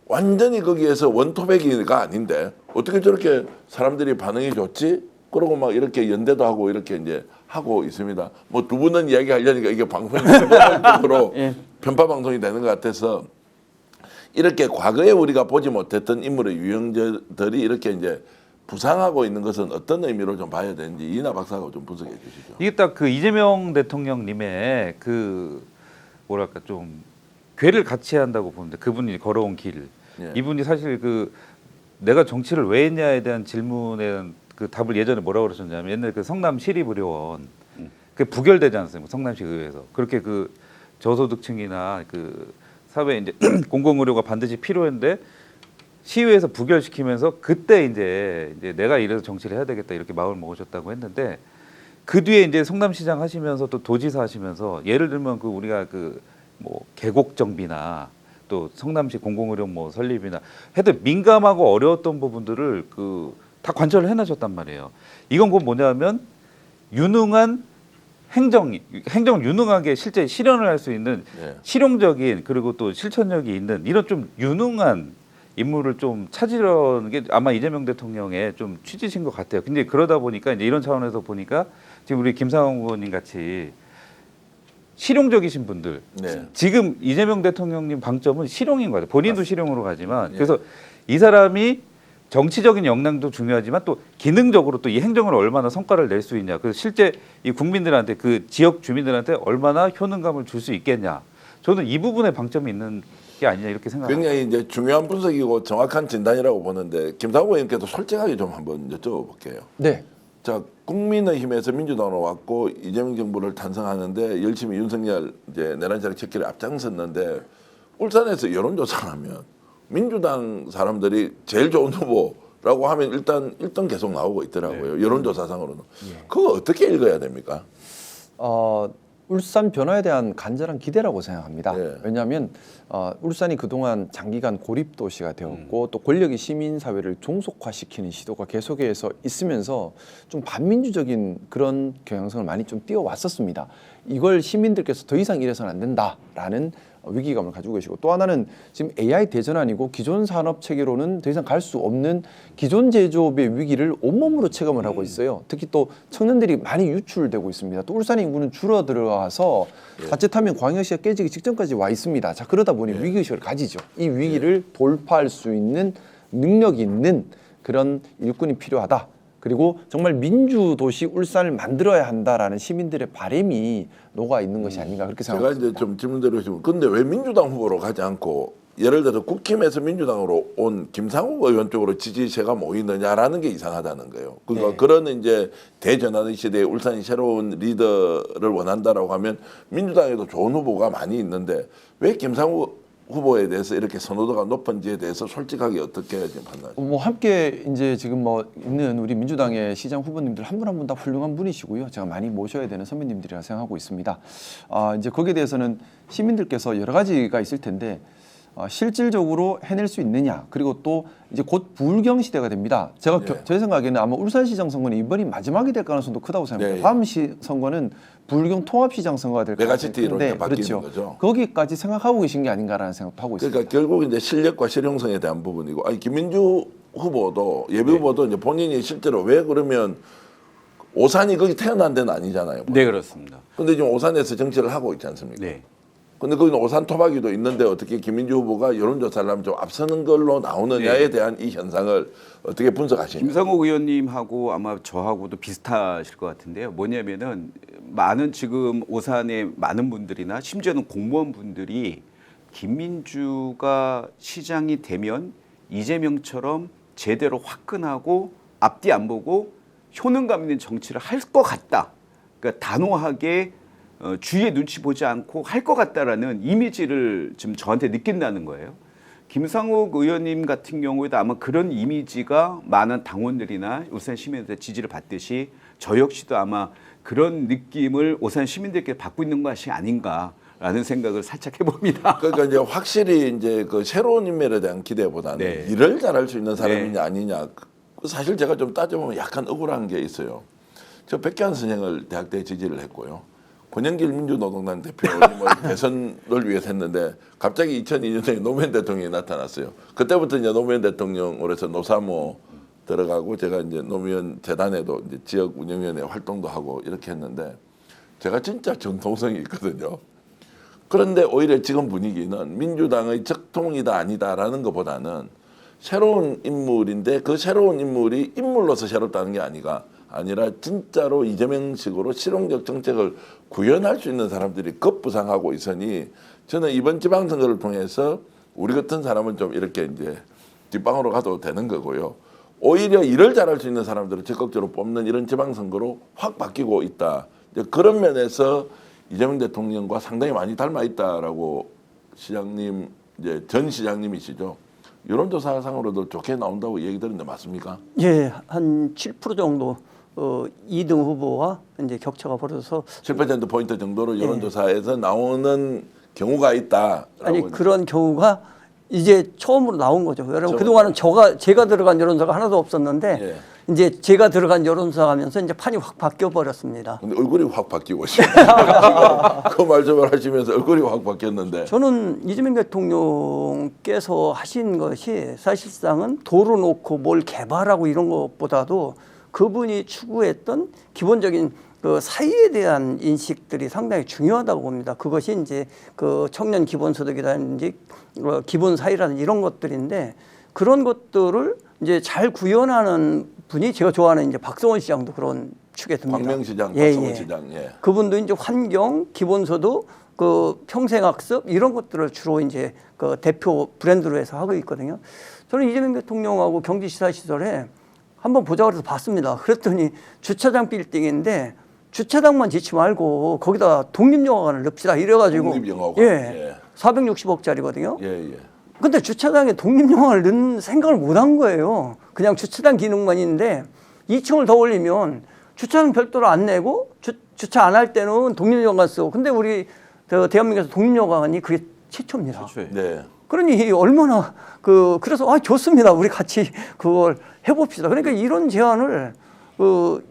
완전히 거기에서 원토백이가 아닌데 어떻게 저렇게 사람들이 반응이 좋지? 그러고 막 이렇게 연대도 하고 이렇게 이제 하고 있습니다. 뭐 두 분은 이야기하려니까 이게 방송이 쪽으로 예. 편파 방송이 되는 것 같아서 이렇게 과거에 우리가 보지 못했던 인물의 유형들이 이렇게 이제 부상하고 있는 것은 어떤 의미로 좀 봐야 되는지 이나 박사가 좀 분석해 주시죠. 이게 딱 그 이재명 대통령님의 그 뭐랄까 좀 괴를 같이 한다고 보는데 그분이 걸어온 길, 예. 이분이 사실 그 내가 정치를 왜 했냐에 대한 질문에 그 답을 예전에 뭐라고 그러셨냐면 옛날 그 성남 시립의료원 그 부결되지 않습니까? 성남시 의회에서 그렇게 그 저소득층이나 그 사회 이제 공공의료가 반드시 필요했는데 시의회에서 부결시키면서 그때 이제 내가 이래서 정치를 해야 되겠다 이렇게 마음을 먹으셨다고 했는데 그 뒤에 이제 성남시장 하시면서 또 도지사 하시면서 예를 들면 그 우리가 그 뭐 계곡 정비나 또 성남시 공공의료 뭐 설립이나 해도 민감하고 어려웠던 부분들을 다 관철을 해내셨단 말이에요. 이건 곧 뭐냐면 유능한 행정 유능하게 실제 실현을 할 수 있는 네. 실용적인 그리고 또 실천력이 있는 이런 좀 유능한 인물을 좀 찾으려는 게 아마 이재명 대통령의 좀 취지신 것 같아요. 근데 그러다 보니까 이제 이런 차원에서 보니까 지금 우리 김상원 의원님 같이 실용적이신 분들 네. 지금 이재명 대통령님 방점은 실용인 것 같아요. 본인도 실용으로 가지만 예. 그래서 이 사람이 정치적인 역량도 중요하지만 또 기능적으로 또 이 행정을 얼마나 성과를 낼 수 있냐. 그래서 실제 이 국민들한테 그 지역 주민들한테 얼마나 효능감을 줄 수 있겠냐. 저는 이 부분에 방점이 있는 게 아니냐 이렇게 생각합니다. 굉장히 이제 중요한 분석이고 정확한 진단이라고 보는데 김상호 의원께도 솔직하게 좀 한번 여쭤볼게요. 네. 자, 국민의힘에서 민주당으로 왔고 이재명 정부를 탄생하는데 열심히 윤석열 이제 내란자력 찾기를 앞장섰는데 울산에서 여론조사를 하면 민주당 사람들이 제일 좋은 후보라고 하면 일단 1등 계속 나오고 있더라고요. 여론조사상으로는. 그거 어떻게 읽어야 됩니까? 울산 변화에 대한 간절한 기대라고 생각합니다. 네. 왜냐하면 울산이 그동안 장기간 고립 도시가 되었고 또 권력이 시민 사회를 종속화시키는 시도가 계속해서 있으면서 좀 반민주적인 그런 경향성을 많이 좀 띄워왔었습니다. 이걸 시민들께서 더 이상 이래서는 안 된다라는 위기감을 가지고 계시고 또 하나는 지금 AI 대전환이고 기존 산업 체계로는 더 이상 갈 수 없는 기존 제조업의 위기를 온몸으로 체감을 하고 있어요. 특히 또 청년들이 많이 유출되고 있습니다. 또 울산의 인구는 줄어들어가서 자칫하면 광역시가 깨지기 직전까지 와 있습니다. 자 그러다 보니 위기의식을 가지죠. 이 위기를 돌파할 수 있는 능력이 있는 그런 일꾼이 필요하다. 그리고 정말 민주도시 울산을 만들어야 한다라는 시민들의 바람이 녹아 있는 것이 아닌가 그렇게 제가 생각합니다. 이제 좀 질문대로 해주면 근데 왜 민주당 후보로 가지 않고 예를 들어서 국힘에서 민주당으로 온 김상욱 의원 쪽으로 지지세가 모이느냐라는 게 이상하다는 거예요. 그러니까 네. 그런 이제 대전환의 시대에 울산이 새로운 리더를 원한다라고 하면 민주당에도 좋은 후보가 많이 있는데 왜 김상욱 후보에 대해서 이렇게 선호도가 높은지에 대해서 솔직하게 어떻게 지금 판단하십니까? 뭐 함께 이제 지금 뭐 있는 우리 민주당의 시장 후보님들 한 분 한 분 다 훌륭한 분이시고요. 제가 많이 모셔야 되는 선배님들이라 생각하고 있습니다. 이제 거기에 대해서는 시민들께서 여러 가지가 있을 텐데 실질적으로 해낼 수 있느냐 그리고 또 이제 곧 부울경 시대가 됩니다. 제가 제 생각에는 아마 울산시장 선거는 이번이 마지막이 될 가능성도 크다고 생각합니다. 네. 다음 선거는 부울경 통합시장 선거가 될 가능성이 메가시티로 큰데 이제 바뀌는 그렇죠. 거죠. 거기까지 생각하고 계신 게 아닌가라는 생각도 하고 있습니다. 그러니까 결국 이제 실력과 실용성에 대한 부분이고 아니 김민주 후보도 예비 후보도 이제 본인이 실제로 왜 그러면 오산이 거기 태어난 데는 아니잖아요. 네, 그렇습니다. 근데 지금 오산에서 정치를 하고 있지 않습니까? 네. 근데 거기는 오산 토박이도 있는데 어떻게 김민주 후보가 여론조사를 하면 좀 앞서는 걸로 나오느냐에 대한 이 현상을 어떻게 분석하시나요? 김상욱 의원님하고 아마 저하고도 비슷하실 것 같은데요. 뭐냐면은 많은 지금 오산의 많은 분들이나 심지어는 공무원분들이 김민주가 시장이 되면 이재명처럼 제대로 화끈하고 앞뒤 안 보고 효능감 있는 정치를 할 것 같다. 그러니까 단호하게 주위에 눈치 보지 않고 할 것 같다라는 이미지를 지금 저한테 느낀다는 거예요. 김상욱 의원님 같은 경우에도 아마 그런 이미지가 많은 당원들이나 울산 시민들의 지지를 받듯이 저 역시도 아마 그런 느낌을 울산 시민들께 받고 있는 것이 아닌가라는 생각을 살짝 해봅니다. 그러니까 이제 확실히 이제 그 새로운 인물에 대한 기대보다는 네. 일을 잘할 수 있는 사람이냐 네. 아니냐. 사실 제가 좀 따져보면 약간 억울한 게 있어요. 저 백기환 선생을 대학 때 지지를 했고요. 권영길 민주노동당 대표를 뭐 대선을 위해서 했는데 갑자기 2002년에 노무현 대통령이 나타났어요. 그때부터 이제 노무현 대통령으로 해서 노사모 들어가고 제가 이제 노무현 재단에도 이제 지역 운영위원회 활동도 하고 이렇게 했는데 제가 진짜 정통성이 있거든요. 그런데 오히려 지금 분위기는 민주당의 적통이다 아니다라는 것보다는 새로운 인물인데 그 새로운 인물이 인물로서 새롭다는 게 아니라 진짜로 이재명식으로 실용적 정책을 구현할 수 있는 사람들이 급부상하고 있으니 저는 이번 지방선거를 통해서 우리 같은 사람은 좀 이렇게 이제 뒷방으로 가도 되는 거고요. 오히려 일을 잘할 수 있는 사람들을 적극적으로 뽑는 이런 지방선거로 확 바뀌고 있다. 이제 그런 면에서 이재명 대통령과 상당히 많이 닮아 있다라고 시장님 이제 전 시장님이시죠. 여론조사상으로도 좋게 나온다고 얘기 들었는데 맞습니까? 예, 한 7% 정도 2등 후보와 이제 격차가 벌어져서 7% 포인트 정도로 여론조사에서 나오는 경우가 있다. 아니 그런 경우가 이제 처음으로 나온 거죠. 여러분 처음. 그동안은 제가 들어간 여론조사가 하나도 없었는데 예. 이제 제가 들어간 여론조사 하면서 이제 판이 확 바뀌어 버렸습니다. 근데 얼굴이 확 바뀌고 있어요. 그 말씀을 하시면서 얼굴이 확 바뀌었는데. 저는 이재명 대통령께서 하신 것이 사실상은 도로 놓고 뭘 개발하고 이런 것보다도 그분이 추구했던 기본적인 그 사회에 대한 인식들이 상당히 중요하다고 봅니다. 그것이 이제 그 청년 기본소득이라든지 기본 사회라든지 이런 것들인데 그런 것들을 이제 잘 구현하는 분이 제가 좋아하는 이제 박성원 시장도 그런 축에 듭니다. 광명시장, 예, 박성원 예. 시장. 예. 그분도 이제 환경, 기본소득, 그 평생학습 이런 것들을 주로 이제 그 대표 브랜드로 해서 하고 있거든요. 저는 이재명 대통령하고 경기시사 시절에 한번 보자고 해서 봤습니다. 그랬더니 주차장 빌딩인데 주차장만 짓지 말고 거기다 독립영화관을 넣읍시다 이래가지고 독립영화관. 예. 460억짜리거든요. 예, 예. 근데 주차장에 독립영화를 넣는 생각을 못 한 거예요. 그냥 주차장 기능만 있는데 2층을 더 올리면 주차는 별도로 안 내고 주차 안 할 때는 독립영화관 쓰고 근데 우리 대한민국에서 독립영화관이 그게 최초입니다. 네. 그러니 얼마나 그래서 좋습니다. 우리 같이 그걸 해봅시다. 그러니까 이런 제안을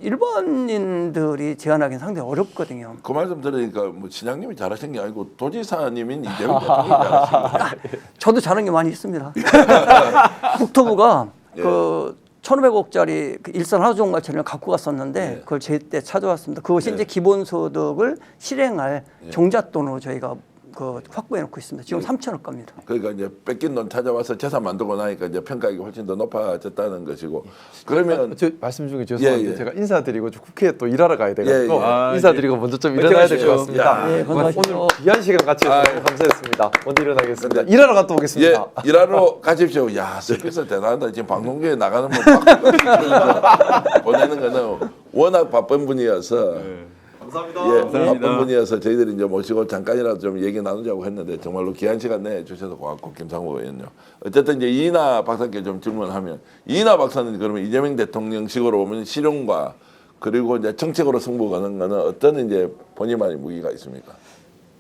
일반인들이 제안하기는 상당히 어렵거든요. 그 말씀 들으니까 뭐 시장님이 잘하신 게 아니고 도지사님인 이재명 대통령이 잘하신 거예요. 저도 잘한 게 많이 있습니다. 국토부가 예. 1,500억짜리 일산 하수종말처럼 갖고 갔었는데 예. 그걸 제때 찾아왔습니다. 그것이 예. 이제 기본소득을 실행할 예. 종잣돈으로 저희가 확보해 놓고 있습니다. 지금 3천억 갑니다. 그러니까 이제 뺏긴 돈 찾아와서 재산 만들고 나니까 이제 평가액이 훨씬 더 높아졌다는 것이고 그러면 저 말씀 중에 죄송한데 예, 예. 제가 인사드리고 저 국회에 또 일하러 가야 돼가지고 예, 예. 인사드리고 먼저 좀 일어나야 될 것 같습니다. 야. 예, 건강하십시오. 오늘 귀한 시간 같이 해서 아유. 감사했습니다. 먼저 일어나겠습니다. 근데- 일하러 갔다 예, 오겠습니다. 일하러 가십시오. 야, 스피커 대단하다. 지금 방송국에 나가는 분 보내는 거는 워낙 바쁜 분이어서 감사합니다. 예, 바쁜 분이어서 저희들이 이제 모시고 잠깐이라도 좀 얘기 나누자고 했는데 정말로 귀한 시간 내주셔서 고맙고 김상호 의원요. 어쨌든 이제 이인하 박사께 좀 질문하면 이인하 박사는 그러면 이재명 대통령식으로 보면 실용과 그리고 이제 정책으로 승부 거는 거는 어떤 이제 본인만의 무기가 있습니까?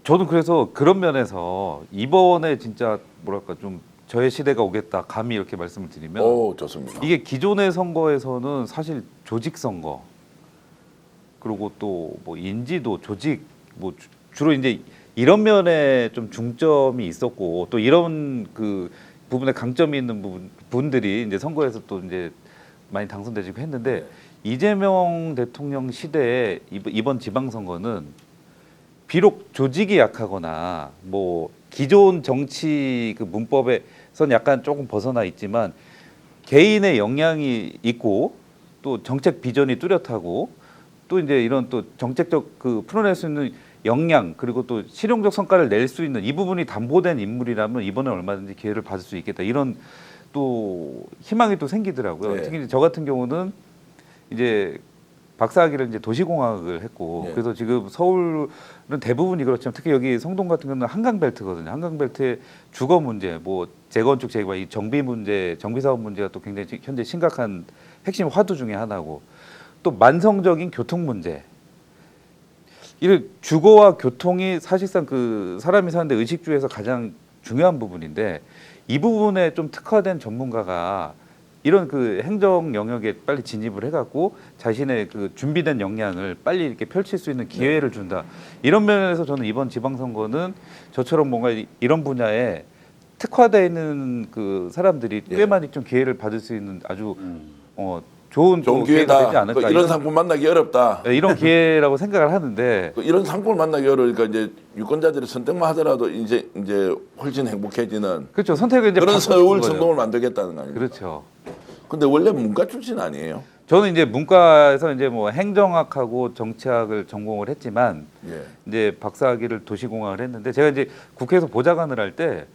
저는 그래서 그런 면에서 이번에 진짜 뭐랄까 좀 저의 시대가 오겠다 감히 이렇게 말씀을 드리면 오, 좋습니다. 이게 기존의 선거에서는 사실 조직 선거 그리고 또 뭐 인지도 조직 뭐 주로 이제 이런 면에 좀 중점이 있었고 또 이런 그 부분에 강점이 있는 분들이 이제 선거에서 또 이제 많이 당선되시고 했는데 이재명 대통령 시대에 이번 지방선거는 비록 조직이 약하거나 뭐 기존 정치 그 문법에선 약간 조금 벗어나 있지만 개인의 역량이 있고 또 정책 비전이 뚜렷하고 또 이제 이런 또 정책적 그 풀어낼 수 있는 역량 그리고 또 실용적 성과를 낼 수 있는 이 부분이 담보된 인물이라면 이번에 얼마든지 기회를 받을 수 있겠다 이런 또 희망이 또 생기더라고요. 네. 특히 이제 저 같은 경우는 이제 박사학위를 이제 도시공학을 했고 네. 그래서 지금 서울은 대부분이 그렇지만 특히 여기 성동 같은 경우는 한강벨트거든요. 한강벨트의 주거 문제, 뭐 재건축 재개발, 이 정비 문제, 정비 사업 문제가 또 굉장히 현재 심각한 핵심 화두 중에 하나고 또 만성적인 교통 문제. 이 주거와 교통이 사실상 그 사람이 사는데 의식주에서 가장 중요한 부분인데 이 부분에 좀 특화된 전문가가 이런 그 행정 영역에 빨리 진입을 해갖고 자신의 그 준비된 역량을 빨리 이렇게 펼칠 수 있는 기회를 준다. 이런 면에서 저는 이번 지방선거는 저처럼 뭔가 이런 분야에 특화되어 있는 그 사람들이 꽤 많이 좀 기회를 받을 수 있는 아주 좋은 또 기회가 되지 기회다. 않을까. 이런 상품 만나기 어렵다. 네, 이런 기회라고 생각을 하는데 이런 상품을 만나기 어려우니까 이제 유권자들이 선택만 하더라도 이제 훨씬 행복해지는 그렇죠. 선택을 이제 그런 바꾸는 서울 거죠. 성동을 만들겠다는 거 아닙니까? 그렇죠. 근데 원래 문과 출신 아니에요? 저는 이제 문과에서 이제 뭐 행정학하고 정치학을 전공을 했지만 예. 이제 박사학위를 도시공학을 했는데 제가 이제 국회에서 보좌관을 할 때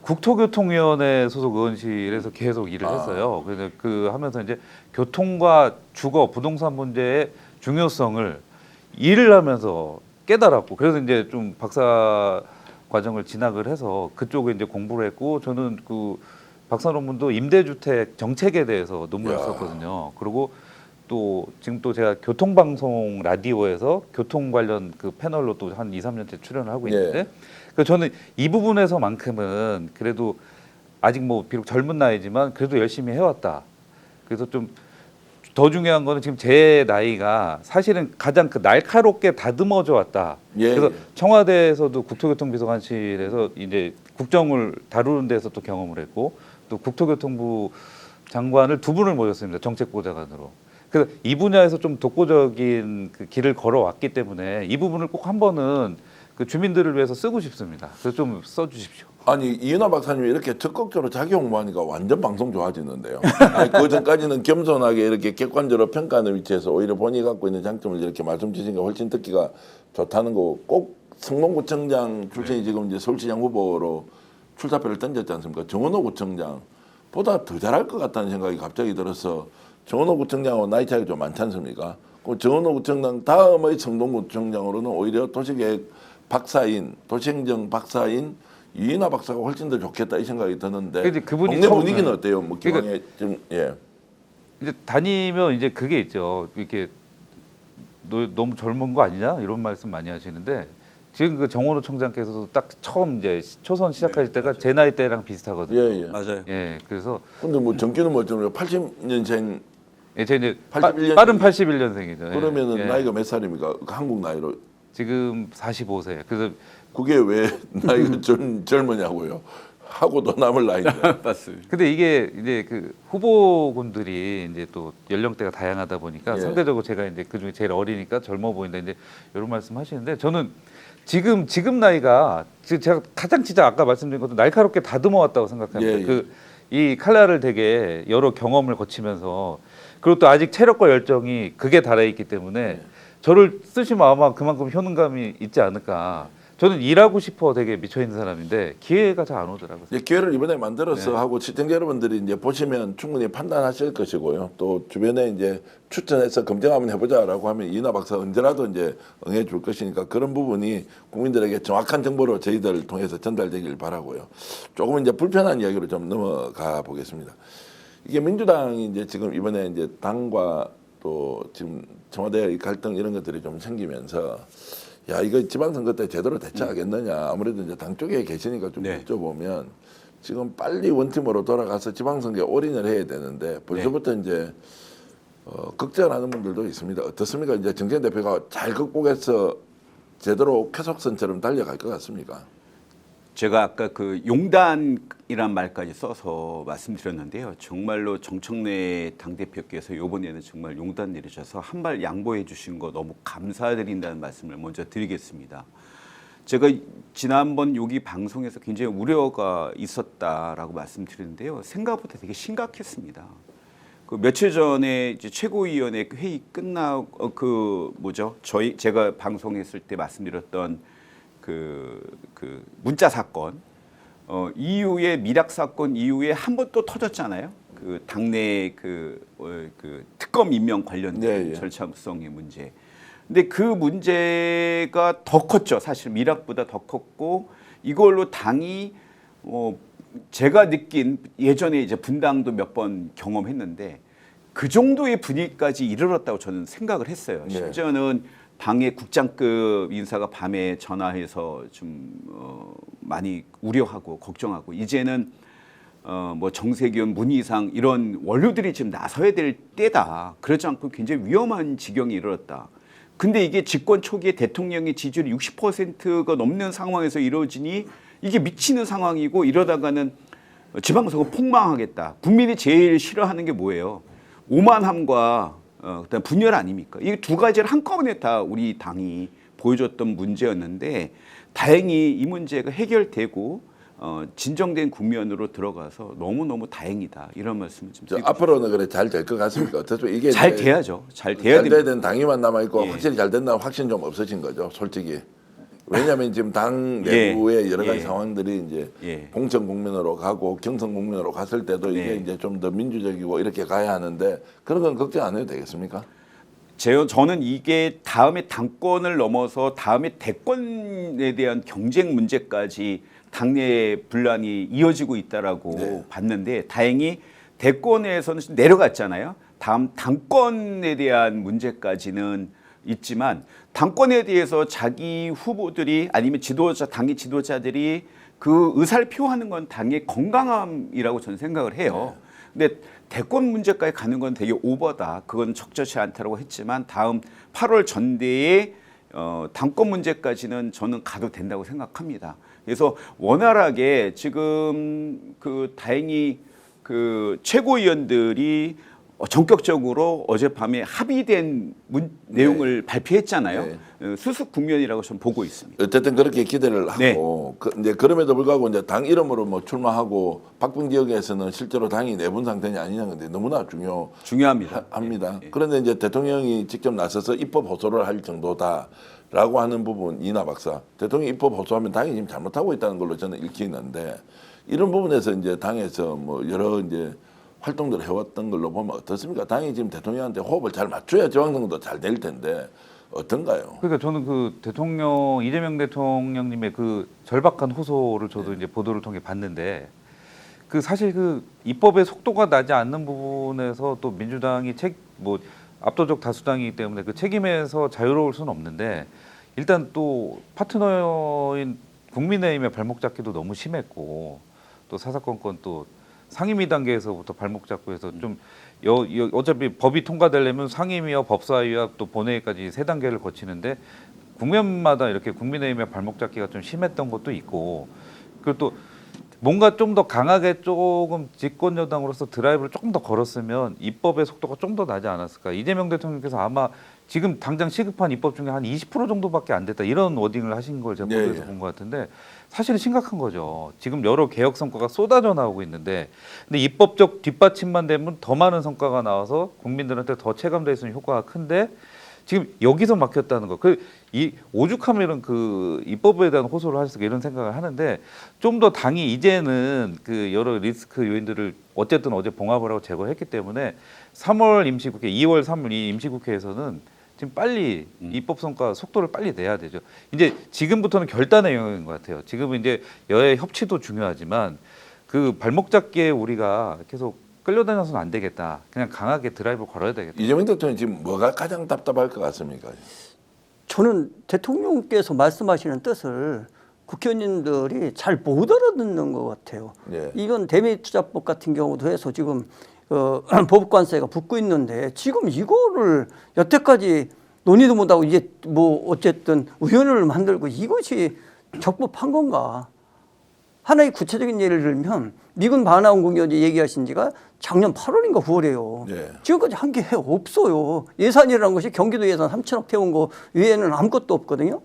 국토교통위원회 소속 의원실에서 계속 일을 했어요. 그래서 그 하면서 이제 교통과 주거, 부동산 문제의 중요성을 일을 하면서 깨달았고 그래서 이제 좀 박사 과정을 진학을 해서 그쪽에 이제 공부를 했고 저는 그 박사 논문도 임대주택 정책에 대해서 논문을 야. 썼거든요. 그리고 또 지금 또 제가 교통방송 라디오에서 교통 관련 그 패널로 또 한 2, 3년째 출연을 하고 있는데 그래서 저는 이 부분에서만큼은 그래도 아직 뭐 비록 젊은 나이지만 그래도 열심히 해왔다. 그래서 좀 더 중요한 거는 지금 제 나이가 사실은 가장 그 날카롭게 다듬어져 왔다. 예, 그래서 예. 청와대에서도 국토교통비서관실에서 이제 국정을 다루는 데서 또 경험을 했고 또 국토교통부 장관을 두 분을 모셨습니다. 정책보좌관으로. 그래서 이 분야에서 좀 독보적인 그 길을 걸어왔기 때문에 이 부분을 꼭 한 번은 그 주민들을 위해서 쓰고 싶습니다. 그래서 좀 써주십시오. 아니 이은하 박사님이 이렇게 적극적으로 자기 홍보하니까 완전 방송 좋아지는데요. 아니, 그 전까지는 겸손하게 이렇게 객관적으로 평가하는 위치에서 오히려 본인이 갖고 있는 장점을 이렇게 말씀 주시니까 훨씬 듣기가 좋다는 거고 꼭 성동구청장 출신이 지금 이제 서울시장 후보로 출사표를 던졌지 않습니까? 정원호 구청장보다 더 잘할 것 같다는 생각이 갑자기 들어서 정원호 구청장하고 나이 차이가 좀 많지 않습니까? 그 정원호 구청장 다음의 성동구청장으로는 오히려 도시계획 박사인 도시행정 박사인 이인하 박사가 훨씬 더 좋겠다 이 생각이 드는데 근데 그분이 동네 처음에- 분위기는 어때요? 뭐 그러니까- 기왕에 좀 예. 이제 다니면 이제 그게 있죠. 이렇게 너 너무 젊은 거 아니냐 이런 말씀 많이 하시는데 지금 그 정원호 청장께서도 딱 처음 이제 초선 시작하실 때가 제 나이 때랑 비슷하거든요. 예, 예. 맞아요. 예, 그래서 근데 뭐 정기는 뭐 좀 80년생 예, 제 이제 81년 빠른 81년생이죠. 그러면은 나이가 몇 살입니까? 한국 나이로 지금 45세. 그래서 그게 왜 나이가 젊으냐고요? 하고도 남을 나이인데. 맞습니다. 근데 이게 이제 그 후보군들이 이제 또 연령대가 다양하다 보니까 예. 상대적으로 제가 이제 그 중에 제일 어리니까 젊어 보인다 이제 이런 말씀 하시는데 저는 지금 나이가 제가 가장 진짜 아까 말씀드린 것도 날카롭게 다듬어 왔다고 생각합니다. 예, 예. 그 이 칼날을 되게 여러 경험을 거치면서 그리고 또 아직 체력과 열정이 극에 달해 있기 때문에 예. 저를 쓰시면 아마 그만큼 효능감이 있지 않을까. 저는 일하고 싶어 되게 미쳐 있는 사람인데 기회가 잘 안 오더라고요. 이제 기회를 이번에 만들어서 하고 시청자 여러분들이 이제 보시면 충분히 판단하실 것이고요. 또 주변에 이제 추천해서 검증 한번 해보자라고 하면 이인하 박사 언제라도 이제 응해줄 것이니까 그런 부분이 국민들에게 정확한 정보로 저희들 통해서 전달되길 바라고요. 조금 이제 불편한 이야기로 좀 넘어가 보겠습니다. 이게 민주당이 이제 지금 이번에 이제 당과 또 지금 청와대의 갈등 이런 것들이 좀 생기면서 야 이거 지방선거 때 제대로 대처하겠느냐 아무래도 이제 당 쪽에 계시니까 좀 네. 여쭤보면 지금 빨리 원팀으로 돌아가서 지방선거에 올인을 해야 되는데 벌써부터 이제 걱정하는 분들도 있습니다. 어떻습니까? 이제 정세현 대표가 잘 극복해서 제대로 쾌속선처럼 달려갈 것 같습니까? 제가 아까 그 용단이란 말까지 써서 말씀드렸는데요. 정말로 정청래 당대표께서 이번에는 정말 용단 내리셔서 한 발 양보해 주신 거 너무 감사드린다는 말씀을 먼저 드리겠습니다. 제가 지난번 여기 방송에서 굉장히 우려가 있었다라고 말씀드렸는데요. 생각보다 되게 심각했습니다. 그 며칠 전에 이제 최고위원회 회의 끝나고 제가 방송했을 때 말씀드렸던 그 문자 사건 이후에 미락 사건 이후에 한 번 또 터졌잖아요. 그 당내 그 특검 임명 관련된 네, 예. 절차성의 문제. 근데 그 문제가 더 컸죠. 사실 미락보다 더 컸고 이걸로 당이 제가 느낀 예전에 이제 분당도 몇 번 경험했는데 그 정도의 분위기까지 이르렀다고 저는 생각을 했어요. 네. 심지어는 당의 국장급 인사가 밤에 전화해서 좀 많이 우려하고 걱정하고 이제는 뭐 정세균, 문희상 이런 원로들이 지금 나서야 될 때다. 그렇지 않고 굉장히 위험한 지경에 이르렀다. 근데 이게 집권 초기에 대통령의 지지율이 60%가 넘는 상황에서 이루어지니 이게 미치는 상황이고 이러다가는 지방선거 폭망하겠다. 국민이 제일 싫어하는 게 뭐예요? 오만함과 그다음 분열 아닙니까? 이 두 가지를 한꺼번에 다 우리 당이 보여줬던 문제였는데 다행히 이 문제가 해결되고 진정된 국면으로 들어가서 너무너무 다행이다. 이런 말씀을 좀 드리고 앞으로는 그래 잘 될 것 같습니까? 어떻습니까? 이게 잘 이제 돼야죠. 잘 돼야 잘 됩니다. 돼야 되는 당이만 남아 있고 예. 확실히 잘 된다는 확신 좀 없어진 거죠, 솔직히. 왜냐하면 지금 당 예. 내부의 여러 가지 예. 상황들이 이제 예. 공천 국면으로 가고 경선 국면으로 갔을 때도 이게 네. 이제 좀 더 민주적이고 이렇게 가야 하는데 그런 건 걱정 안 해도 되겠습니까? 저는 이게 다음에 당권을 넘어서 다음에 대권에 대한 경쟁 문제까지 당내 분란이 이어지고 있다라고 네. 봤는데 다행히 대권에서는 내려갔잖아요. 다음 당권에 대한 문제까지는 있지만 당권에 대해서 자기 후보들이 아니면 지도자 당의 지도자들이 그 의사를 표하는 건 당의 건강함이라고 저는 생각을 해요. 근데 대권 문제까지 가는 건 되게 오버다. 그건 적절치 않다고 했지만 다음 8월 전대에 당권 문제까지는 저는 가도 된다고 생각합니다. 그래서 원활하게 지금 그 다행히 그 최고위원들이 전격적으로 어젯밤에 합의된 내용을 발표했잖아요. 수습 국면이라고 저는 보고 있습니다. 어쨌든 그렇게 기대를 하고 네. 이제 그럼에도 불구하고 이제 당 이름으로 뭐 출마하고 박빙 지역에서는 실제로 당이 내분 상태냐 아니냐 근데 너무나 중요합니다. 합니다. 그런데 이제 대통령이 직접 나서서 입법 호소를 할 정도다라고 하는 부분 이나 박사 대통령이 입법 호소하면 당이 지금 잘못하고 있다는 걸로 저는 읽히는데 이런 부분에서 이제 당에서 뭐 여러 이제 활동들을 해왔던 걸로 보면 어떻습니까? 당이 지금 대통령한테 호흡을 잘 맞춰야 지방선거도 잘 될 텐데 어떤가요? 그러니까 저는 그 대통령 이재명 대통령님의 그 절박한 호소를 저도 이제 보도를 통해 봤는데 그 사실 그 입법의 속도가 나지 않는 부분에서 또 민주당이 뭐 압도적 다수당이기 때문에 그 책임에서 자유로울 수는 없는데 일단 또 파트너인 국민의힘의 발목 잡기도 너무 심했고 또 사사건건 또 상임위 단계에서부터 발목 잡고 해서 좀 어차피 법이 통과되려면 상임위와 법사위와 또 본회의까지 3단계를 거치는데 국면마다 이렇게 국민의힘의 발목 잡기가 좀 심했던 것도 있고 그리고 또 뭔가 좀 더 강하게 조금 집권 여당으로서 드라이브를 조금 더 걸었으면 입법의 속도가 좀 더 나지 않았을까. 이재명 대통령께서 아마 지금 당장 시급한 입법 중에 한 20% 정도밖에 안 됐다 이런 워딩을 하신 걸 제가 보도에서 본 것 같은데 사실은 심각한 거죠. 지금 여러 개혁 성과가 쏟아져 나오고 있는데 근데 입법적 뒷받침만 되면 더 많은 성과가 나와서 국민들한테 더 체감될 수 있는 효과가 큰데 지금 여기서 막혔다는 거. 이 오죽하면 그 입법에 대한 호소를 하셨을까 이런 생각을 하는데 좀 더 당이 이제는 그 여러 리스크 요인들을 어쨌든 어제 봉합을 하고 제거했기 때문에 3월 임시국회, 2월 3월 이 임시국회에서는 지금 빨리 입법 성과 속도를 빨리 내야 되죠. 이제 지금부터는 결단의 영역인 것 같아요. 지금은 이제 여야 협치도 중요하지만 그 발목 잡기에 우리가 계속 끌려다녀서는 안 되겠다. 그냥 강하게 드라이브 걸어야 되겠다. 이재명 대통령 지금 뭐가 가장 답답할 것 같습니까? 저는 대통령께서 말씀하시는 뜻을 국회의원님들이 잘 못 알아듣는 것 같아요. 예. 이건 대매투자법 같은 경우도 해서 지금 법관세가 붙고 있는데 지금 이거를 여태까지 논의도 못하고 이제 뭐 어쨌든 의원을 만들고 이것이 적법한 건가? 하나의 구체적인 예를 들면 미군 반환공여지 얘기하신 지가 작년 8월인가 9월이에요. 예. 지금까지 한 게 없어요. 예산이라는 것이 경기도 예산 3천억 태운 거 외에는 아무것도 없거든요.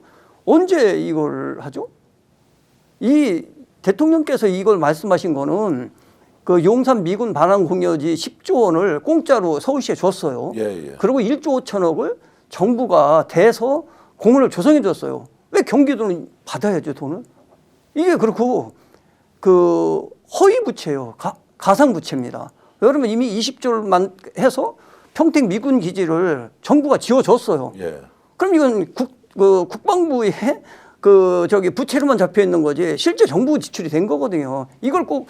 언제 이걸 하죠? 이 대통령께서 이걸 말씀하신 거는 그 용산 미군 반환공여지 10조 원을 공짜로 서울시에 줬어요. 예. 그리고 1조 5천억을 정부가 대서 공원을 조성해 줬어요. 왜 경기도는 받아야죠, 돈을? 이게 그렇고 그 허위 부채예요. 가상 부채입니다. 여러분 이미 20조를 해서 평택 미군 기지를 정부가 지어줬어요. 예. 그럼 이건 국방부의 그 저기 부채로만 잡혀 있는 거지 실제 정부 지출이 된 거거든요. 이걸 꼭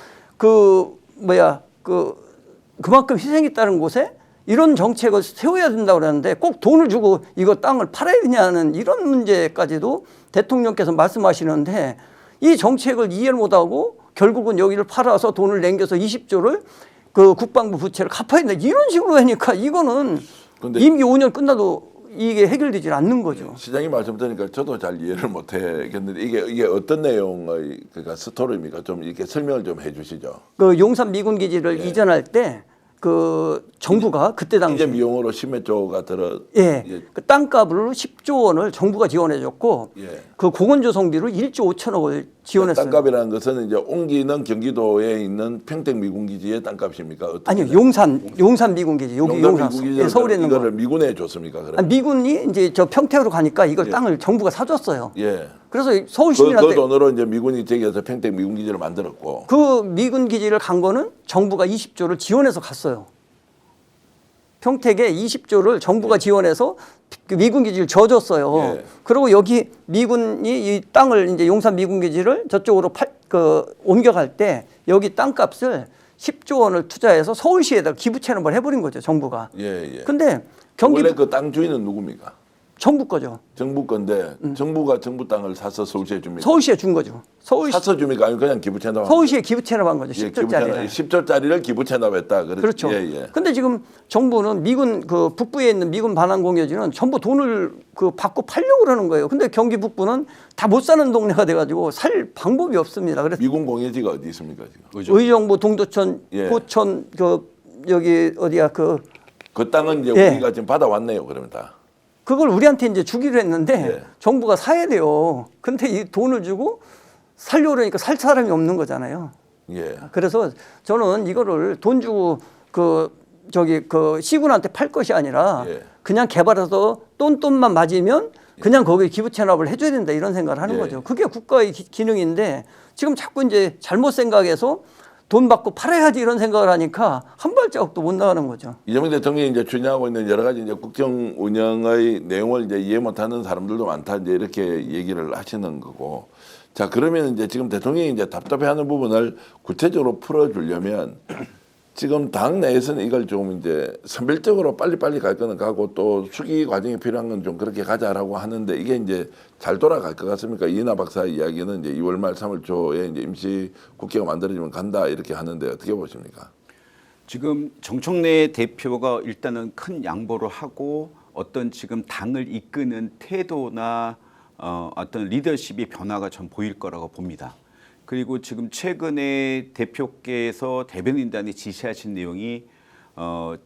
그만큼 희생이 따른 곳에 이런 정책을 세워야 된다고 그러는데 꼭 돈을 주고 이거 땅을 팔아야 되냐는 이런 문제까지도 대통령께서 말씀하시는데 이 정책을 이해를 못하고 결국은 여기를 팔아서 돈을 남겨서 20조를 그 국방부 부채를 갚아야 된다 이런 식으로 하니까 이거는 임기 5년 끝나도 이게 해결되지 않는 거죠. 시장님 말씀 들으니까 저도 잘 이해를 못 하겠는데 이게 어떤 내용의 그러니까 스토리입니까? 좀 이렇게 설명을 좀 해주시죠. 그 용산 미군 기지를 이전할 때 그 정부가 그때 당시 이제 미용으로 10몇 조가 들어. 예, 그 땅값으로 10조 원을 정부가 지원해줬고 예. 그 공원 조성비로 1조 5천억을 지원했어요. 땅값이라는 것은 이제 옮기는 경기도에 있는 평택 미군기지의 땅값입니까? 어떻게 아니요, 돼요? 용산 미군 기지 여기 용산 미군기지를 서울에 있는 거. 이거를 미군에 줬습니까? 그러면? 아니, 미군이 이제 저 평택으로 가니까 이걸 땅을 정부가 사줬어요. 예. 그래서 서울 그 시민한테 돈으로 이제 미군이 저기에서 평택 미군기지를 만들었고. 그 미군 기지를 간 거는 정부가 20조를 지원해서 갔어요. 평택에 20조를 정부가 지원해서 그 미군 기지를 줘줬어요. 예. 그리고 여기 미군이 이 땅을 이제 용산 미군 기지를 저쪽으로 옮겨갈 때 여기 땅값을 10조 원을 투자해서 서울시에다 기부 채널을 해버린 거죠, 정부가. 예. 근데 경기 원래 그 땅 주인은 누굽니까? 정부 거죠. 정부 건데 정부가 정부 땅을 사서 서울시에 줍니까? 서울시에 준 거죠. 사서 줍니까? 아니면 그냥 기부 체납? 서울시에 기부 체납한 거죠. 예, 10조짜리를. 10조짜리를 기부 체납했다. 그렇죠. 예, 예. 근데 지금 정부는 미군 그 북부에 있는 미군 반환 공여지는 전부 돈을 그 받고 팔려고 그러는 거예요. 근데 경기 북부는 다 못 사는 동네가 돼가지고 살 방법이 없습니다. 그래서 미군 공예지가 어디 있습니까 지금? 의정부, 동두천, 예. 포천, 그 여기 어디야 그 그 땅은 이제 예. 우리가 지금 받아왔네요. 그러면 다. 그걸 우리한테 이제 주기로 했는데 예. 정부가 사야 돼요. 근데 이 돈을 주고 살려고 그러니까 살 사람이 없는 거잖아요. 예. 그래서 저는 이거를 돈 주고 그 시군한테 팔 것이 아니라 예. 그냥 개발해서 똔똔만 맞으면 그냥 거기에 기부 체납을 해줘야 된다 이런 생각을 하는 예. 거죠. 그게 국가의 기능인데 지금 자꾸 이제 잘못 생각해서 돈 받고 팔아야지 이런 생각을 하니까 한 발자국도 못 나가는 거죠. 이재명 대통령이 이제 주장하고 있는 여러 가지 이제 국정 운영의 내용을 이제 이해 못하는 사람들도 많다 이제 이렇게 얘기를 하시는 거고. 자, 그러면 이제 지금 대통령이 이제 답답해하는 부분을 구체적으로 풀어주려면 지금 당 내에서는 이걸 좀 이제 선별적으로 빨리빨리 갈 거는 가고 또 수기 과정이 필요한 건 좀 그렇게 가자라고 하는데 이게 이제 잘 돌아갈 것 같습니까? 이인하 박사 이야기는 이제 2월 말 3월 초에 이제 임시 국회가 만들어지면 간다 이렇게 하는데 어떻게 보십니까? 지금 정청래 대표가 일단은 큰 양보를 하고 어떤 지금 당을 이끄는 태도나 어떤 리더십의 변화가 전 보일 거라고 봅니다. 그리고 지금 최근에 대표께서 대변인단에 지시하신 내용이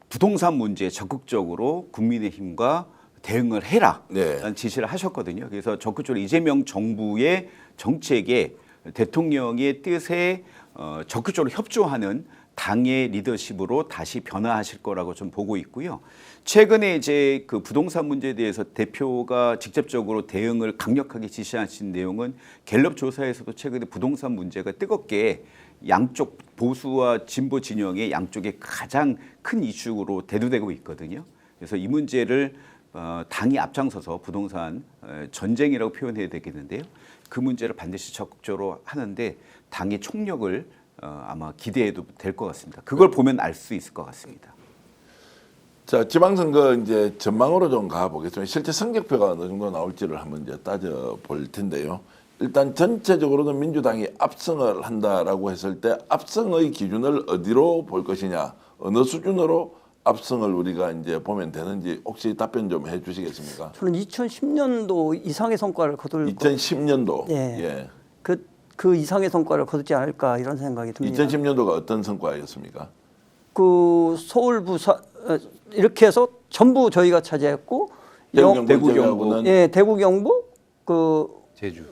부동산 문제에 적극적으로 국민의힘과 대응을 해라 네. 라는 지시를 하셨거든요. 그래서 적극적으로 이재명 정부의 정책에 대통령의 뜻에 적극적으로 협조하는 당의 리더십으로 다시 변화하실 거라고 좀 보고 있고요. 최근에 이제 그 부동산 문제에 대해서 대표가 직접적으로 대응을 강력하게 지시하신 내용은 갤럽 조사에서도 최근에 부동산 문제가 뜨겁게 양쪽 보수와 진보 진영의 양쪽에 가장 큰 이슈로 대두되고 있거든요. 그래서 이 문제를 당이 앞장서서 부동산 전쟁이라고 표현해야 되겠는데요. 그 문제를 반드시 적극적으로 하는데 당의 총력을 아마 기대해도 될 것 같습니다. 그걸 보면 알 수 있을 것 같습니다. 자, 지방선거 이제 전망으로 좀 가보겠습니다. 실제 성적표가 어느 정도 나올지를 한번 이제 따져볼 텐데요. 일단 전체적으로는 민주당이 압승을 한다라고 했을 때 압승의 기준을 어디로 볼 것이냐, 어느 수준으로 압승을 우리가 이제 보면 되는지 혹시 답변 좀 해주시겠습니까? 저는 2010년도 이상의 성과를 거둘 2010년도. 예. 예. 그 이상의 성과를 거두지 않을까 이런 생각이 듭니다. 2010년도가 어떤 성과였습니까? 그 서울 부산 이렇게 해서 전부 저희가 차지했고 대구 경북은 예, 대구 경북 그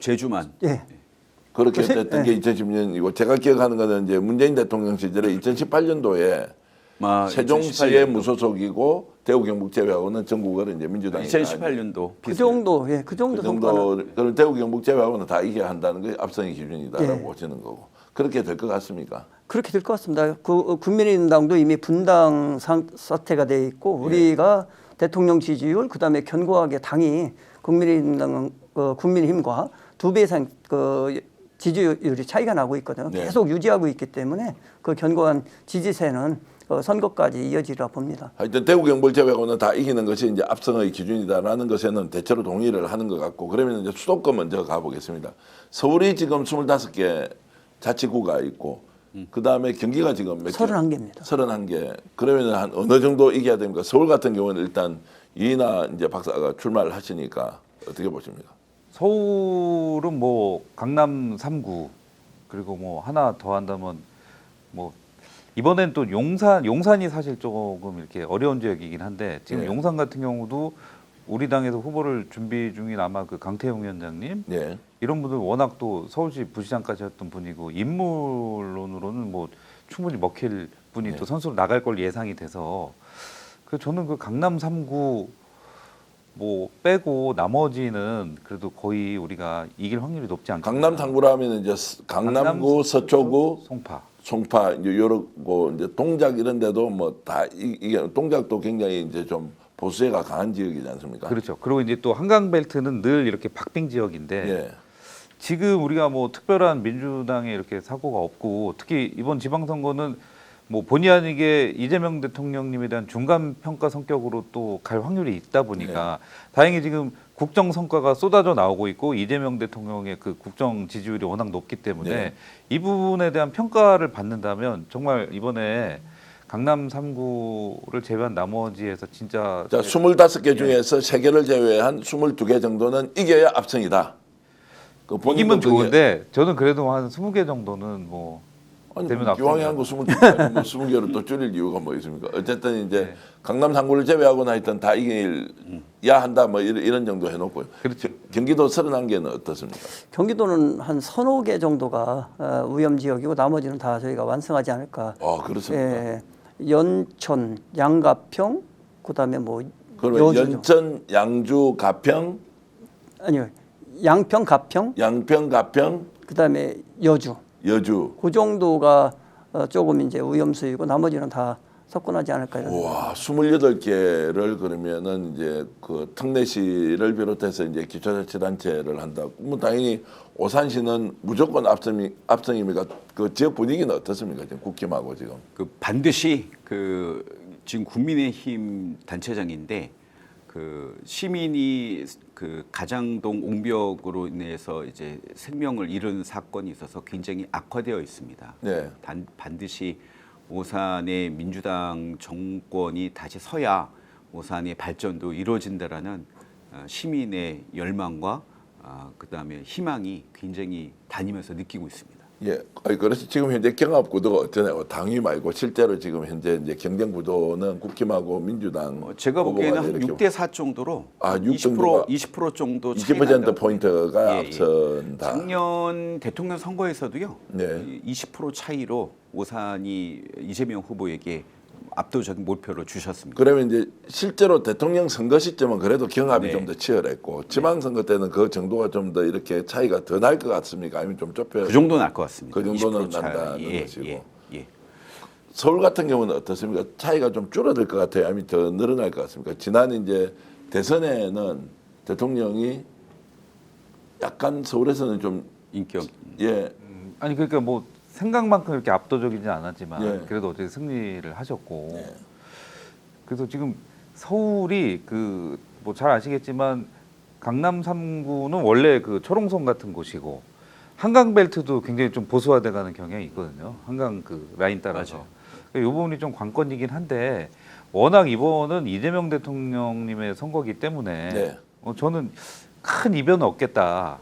제주만. 예. 그렇게 그 됐던 게 2010년이고 제가 기억하는 거는 이제 문재인 대통령 시절에 2018년도에 세종시의 무소속이고 대구 경북 제외하고는 전국을 이제 민주당이 2018년도 그 정도 예, 그 정도 성과는 그럼 대구 경북 제외하고는 다 이겨야 한다는 게 압승의 기준이다라고 예. 보시는 거고 그렇게 될 것 같습니까? 그렇게 될 것 같습니다. 그 국민의힘당도 이미 분당 사태가 돼 있고 우리가 대통령 지지율 그다음에 견고하게 당이 국민의힘당 국민의힘과 2배 이상 그 지지율이 차이가 나고 있거든요. 네. 계속 유지하고 있기 때문에 그 견고한 지지세는 선거까지 이어지리라 봅니다. 하여튼 대구 경북 제외하고는 다 이기는 것이 이제 압승의 기준이다라는 것에는 대체로 동의를 하는 것 같고 그러면 이제 수도권 먼저 가보겠습니다. 서울이 지금 25개 자치구가 있고 그 다음에 경기가 지금 몇 개? 31개입니다. 31개. 그러면 한 어느 정도 이겨야 됩니까? 서울 같은 경우는 일단 이인하 이제 박사가 출마를 하시니까 어떻게 보십니까? 서울은 뭐 강남 3구 그리고 뭐 하나 더 한다면 뭐 이번엔 또 용산이 사실 조금 이렇게 어려운 지역이긴 한데 지금 네. 용산 같은 경우도 우리 당에서 후보를 준비 중인 아마 그 강태용 위원장님 네. 이런 분들 워낙 또 서울시 부시장까지 했던 분이고 인물론으로는 뭐 충분히 먹힐 분이 네. 또 선수로 나갈 걸 예상이 돼서 그 저는 그 강남 3구 뭐 빼고 나머지는 그래도 거의 우리가 이길 확률이 높지 않겠나. 강남 3구라 하면 이제 강남구, 서초구, 송파 이제 요러고 이제 동작 이런 데도 뭐 다 이게 동작도 굉장히 이제 좀 보수세가 강한 지역이지 않습니까? 그렇죠. 그리고 이제 또 한강벨트는 늘 이렇게 박빙 지역인데 예. 지금 우리가 뭐 특별한 민주당에 이렇게 사고가 없고 특히 이번 지방선거는 뭐 본의 아니게 이재명 대통령님에 대한 중간 평가 성격으로 또 갈 확률이 있다 보니까 다행히 지금 국정 성과가 쏟아져 나오고 있고 이재명 대통령의 그 국정 지지율이 워낙 높기 때문에 네. 이 부분에 대한 평가를 받는다면 정말 이번에 강남 3구를 제외한 나머지에서 진짜 자, 25개 중에서 3개를 제외한 22개 정도는 이겨야 압승이다. 그 본인도 이기면 그게- 좋은데 저는 그래도 한 20개 정도는 뭐 아니, 되면 뭐 기왕에 압승이다. 한 거 22개, 뭐 20개를 또 줄일 이유가 뭐 있습니까? 어쨌든 이제 네. 강남 3구를 제외하고는 하여튼 다 이겨야 한다 뭐 이런 정도 해놓고요. 그렇죠. 경기도 31개는 어떻습니까? 경기도는 한 서너 개 정도가 위험 지역이고 나머지는 다 저희가 완성하지 않을까. 그렇습니다. 예, 연천, 양가평, 그다음에 뭐 그러면 여주죠. 연천, 양주, 가평, 아니요, 양평, 가평, 양평, 가평, 그다음에 여주. 여주. 그 정도가 조금 이제 위험수이고 나머지는 다 석권하지 않을까 이런. 와, 28개를 그러면은 이제 그 특례시를 비롯해서 이제 기초자치단체를 한다. 뭐 당연히 오산시는 무조건 압승입니까? 그 지역 분위기는 어떻습니까? 지금 국힘하고 지금. 그 반드시 그 지금 국민의힘 단체장인데 그 시민이 그 가장동 옹벽으로 인해서 이제 생명을 잃은 사건이 있어서 굉장히 악화되어 있습니다. 네. 반드시 오산의 민주당 정권이 다시 서야 오산의 발전도 이루어진다라는 시민의 열망과 그다음에 희망이 굉장히 다니면서 느끼고 있습니다. 예. 그래서 지금 현재 경합 구도가 어떠냐고 당위 말고 실제로 지금 현재 이제 경쟁 구도는 국힘하고 민주당 제가 보기에는 후보가 한 이렇게 6대 4 정도로 6 정도가 20% 정도 차이 20% 난다고 포인트가 예, 예. 앞선다. 작년 대통령 선거에서도요. 네. 20% 차이로 오산이 이재명 후보에게 압도적인 몰표를 주셨습니다. 그러면 이제 실제로 대통령 선거 시점은 그래도 경합이 네. 좀 더 치열했고 지방선거 때는 그 정도가 좀 더 이렇게 차이가 더 날 것 같습니까? 아니면 좀 좁혀? 그 정도 날 것 같습니다. 그 정도는 20% 차이. 난다는 것이고. 예. 서울 같은 경우는 어떻습니까? 차이가 좀 줄어들 것 같아요? 아니면 더 늘어날 것 같습니까? 지난 이제 대선에는 대통령이 약간 서울에서는 좀 인격. 예, 아니 그러니까 뭐 생각만큼 이렇게 압도적이진 않았지만 예. 그래도 어쨌든 승리를 하셨고 예. 그래서 지금 서울이 그 뭐 잘 아시겠지만 강남 3구는 원래 그 초롱성 같은 곳이고 한강벨트도 굉장히 좀 보수화돼가는 경향이 있거든요. 한강 그 라인 따라서 맞아요. 이 부분이 좀 관건이긴 한데 워낙 이번은 이재명 대통령님의 선거기 때문에 네. 저는 큰 이변은 없겠다.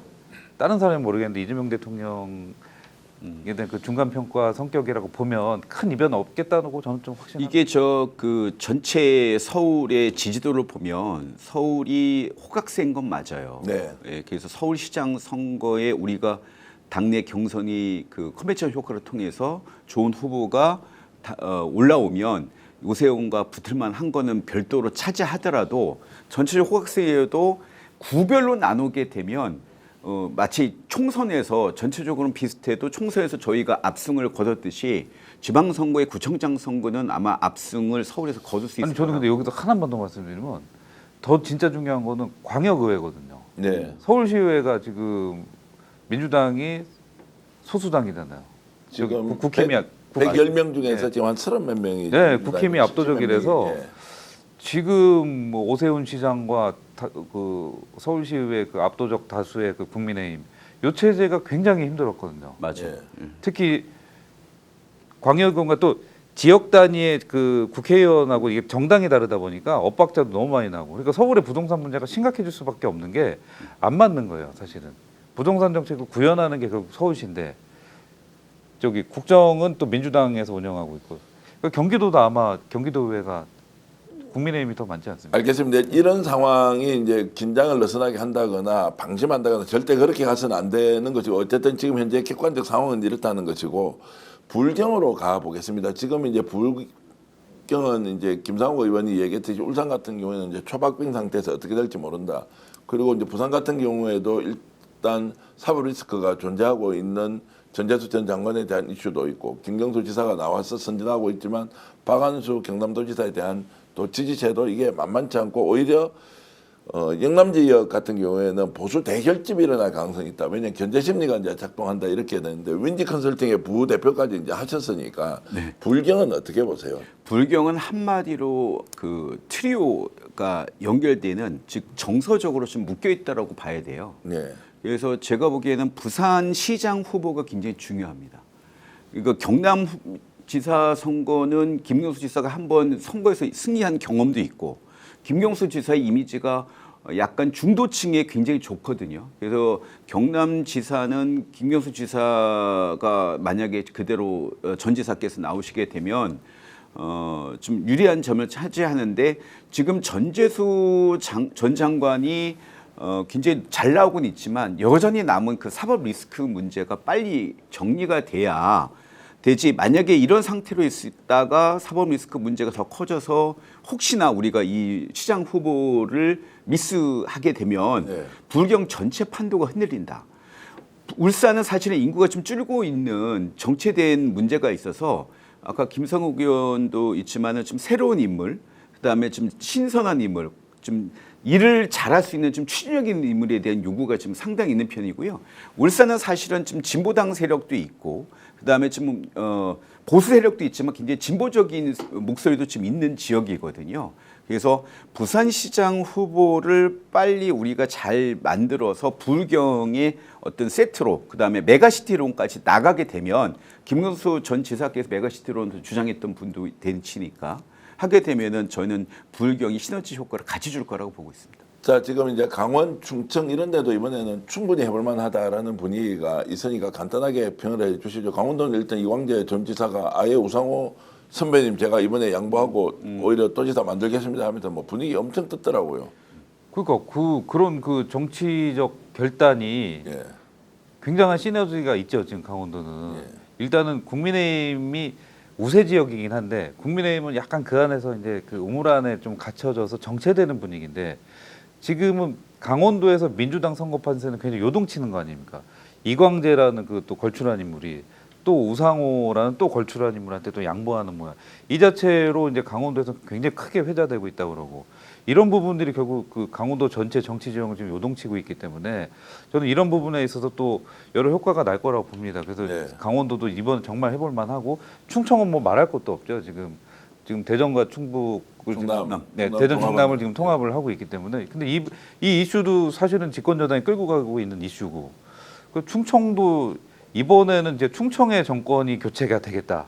다른 사람은 모르겠는데 이재명 대통령에 대한 그 중간 평가 성격이라고 보면 큰 이변은 없겠다고 저는 좀 확신합니다. 이게 그 전체 서울의 지지도를 보면 서울이 호각세인 건 맞아요. 네. 예, 그래서 서울시장 선거에 우리가 당내 경선이 그 컨벤션 효과를 통해서 좋은 후보가 올라오면 오세훈과 붙을만 한 거는 별도로 차지하더라도 전체적 호각세여도 구별로 나누게 되면 마치 총선에서 전체적으로는 비슷해도 총선에서 저희가 압승을 거뒀듯이 지방선거의 구청장 선거는 아마 압승을 서울에서 거둘 수 있을 아니 저는 근데 여기서 하나만 더 말씀드리면 더 진짜 중요한 거는 광역의회거든요. 네. 서울시의회가 지금 민주당이 소수당이잖아요. 지금 국힘이 110명 중에서 네. 지금 한 30몇 명이 네, 국힘이 압도적이라서 예. 지금 뭐 오세훈 시장과 그 서울시의회 그 압도적 다수의 그 국민의힘 요 체제가 굉장히 힘들었거든요. 맞아요. 예. 특히 광역의원과 또 지역 단위의 그 국회의원하고 이게 정당이 다르다 보니까 엇박자도 너무 많이 나고 그러니까 서울의 부동산 문제가 심각해질 수밖에 없는 게 안 맞는 거예요, 사실은. 부동산 정책을 구현하는 게 결국 서울시인데 저기 국정은 또 민주당에서 운영하고 있고 그러니까 경기도도 아마 경기도의회가 국민의힘이 더 많지 않습니까? 알겠습니다. 이런 상황이 이제 긴장을 느슨하게 한다거나 방심한다거나 절대 그렇게 가서는 안 되는 것이고 어쨌든 지금 현재 객관적 상황은 이렇다는 것이고 불경으로 가보겠습니다. 지금 이제 불경은 이제 김상호 의원이 얘기했듯이 울산 같은 경우에는 이제 초박빙 상태에서 어떻게 될지 모른다. 그리고 이제 부산 같은 경우에도 일단 사법 리스크가 존재하고 있는 전재수 전 장관에 대한 이슈도 있고 김경수 지사가 나와서 선진하고 있지만 박한수 경남도지사에 대한 또 지지세도 이게 만만치 않고 오히려 영남 지역 같은 경우에는 보수 대결집이 일어날 가능성이 있다. 왜냐하면 견제 심리가 이제 작동한다 이렇게 되는데 윈지 컨설팅의 부대표까지 이제 하셨으니까 불경은 어떻게 보세요? 불경은 한마디로 그 트리오가 연결되는 즉 정서적으로 좀 묶여 있다라고 봐야 돼요. 네. 그래서 제가 보기에는 부산시장 후보가 굉장히 중요합니다. 이거 경남지사 선거는 김경수 지사가 한번 선거에서 승리한 경험도 있고 김경수 지사의 이미지가 약간 중도층에 굉장히 좋거든요. 그래서 경남지사는 김경수 지사가 만약에 그대로 전 지사께서 나오시게 되면 좀 유리한 점을 차지하는데 지금 전재수 전 장관이 굉장히 잘 나오고는 있지만 여전히 남은 그 사법 리스크 문제가 빨리 정리가 돼야 되지. 만약에 이런 상태로 있다가 사법 리스크 문제가 더 커져서 혹시나 우리가 이 시장 후보를 미스하게 되면 네. 불경 전체 판도가 흔들린다. 울산은 사실은 인구가 좀 줄고 있는 정체된 문제가 있어서 아까 김성욱 의원도 있지만은 좀 새로운 인물, 그다음에 좀 신선한 인물, 좀 일을 잘할 수 있는 좀 추진력 있는 인물에 대한 요구가 좀 상당히 있는 편이고요. 울산은 사실은 좀 진보당 세력도 있고, 그다음에 좀 보수 세력도 있지만 굉장히 진보적인 목소리도 좀 있는 지역이거든요. 그래서 부산시장 후보를 빨리 우리가 잘 만들어서 불경의 어떤 세트로 그다음에 메가시티론까지 나가게 되면 김경수 전 지사께서 메가시티론 주장했던 분도 된치니까 하게 되면은 저는 불경이 시너지 효과를 같이 줄 거라고 보고 있습니다. 자, 지금 이제 강원, 충청 이런 데도 이번에는 충분히 해볼 만하다라는 분위기가 있으니까 간단하게 평을 해 주시죠. 강원도는 일단 이광재 전 지사가 아예 우상호 선배님 제가 이번에 양보하고 오히려 도지사 만들겠습니다 하면서 뭐 분위기 엄청 떴더라고요. 그러니까 그런 그 정치적 결단이 예. 굉장한 시너지가 있죠. 지금 강원도는 예. 일단은 국민의힘이 우세 지역이긴 한데 국민의힘은 약간 그 안에서 이제 그 우물 안에 좀 갇혀져서 정체되는 분위기인데 지금은 강원도에서 민주당 선거 판세는 굉장히 요동치는 거 아닙니까? 이광재라는 그 또 걸출한 인물이 또 우상호라는 또 걸출한 인물한테 또 양보하는 모양. 이 자체로 이제 강원도에서 굉장히 크게 회자되고 있다고 그러고 이런 부분들이 결국 그 강원도 전체 정치 지형을 지금 요동치고 있기 때문에 저는 이런 부분에 있어서 또 여러 효과가 날 거라고 봅니다. 그래서 네. 강원도도 이번 정말 해볼 만하고 충청은 뭐 말할 것도 없죠. 지금 대전과 충북을 충남. 지금, 네, 충남 대전 통합을. 충남을 지금 통합을 하고 있기 때문에 근데 이 이슈도 사실은 집권 여당이 끌고 가고 있는 이슈고 그 충청도 이번에는 이제 충청의 정권이 교체가 되겠다.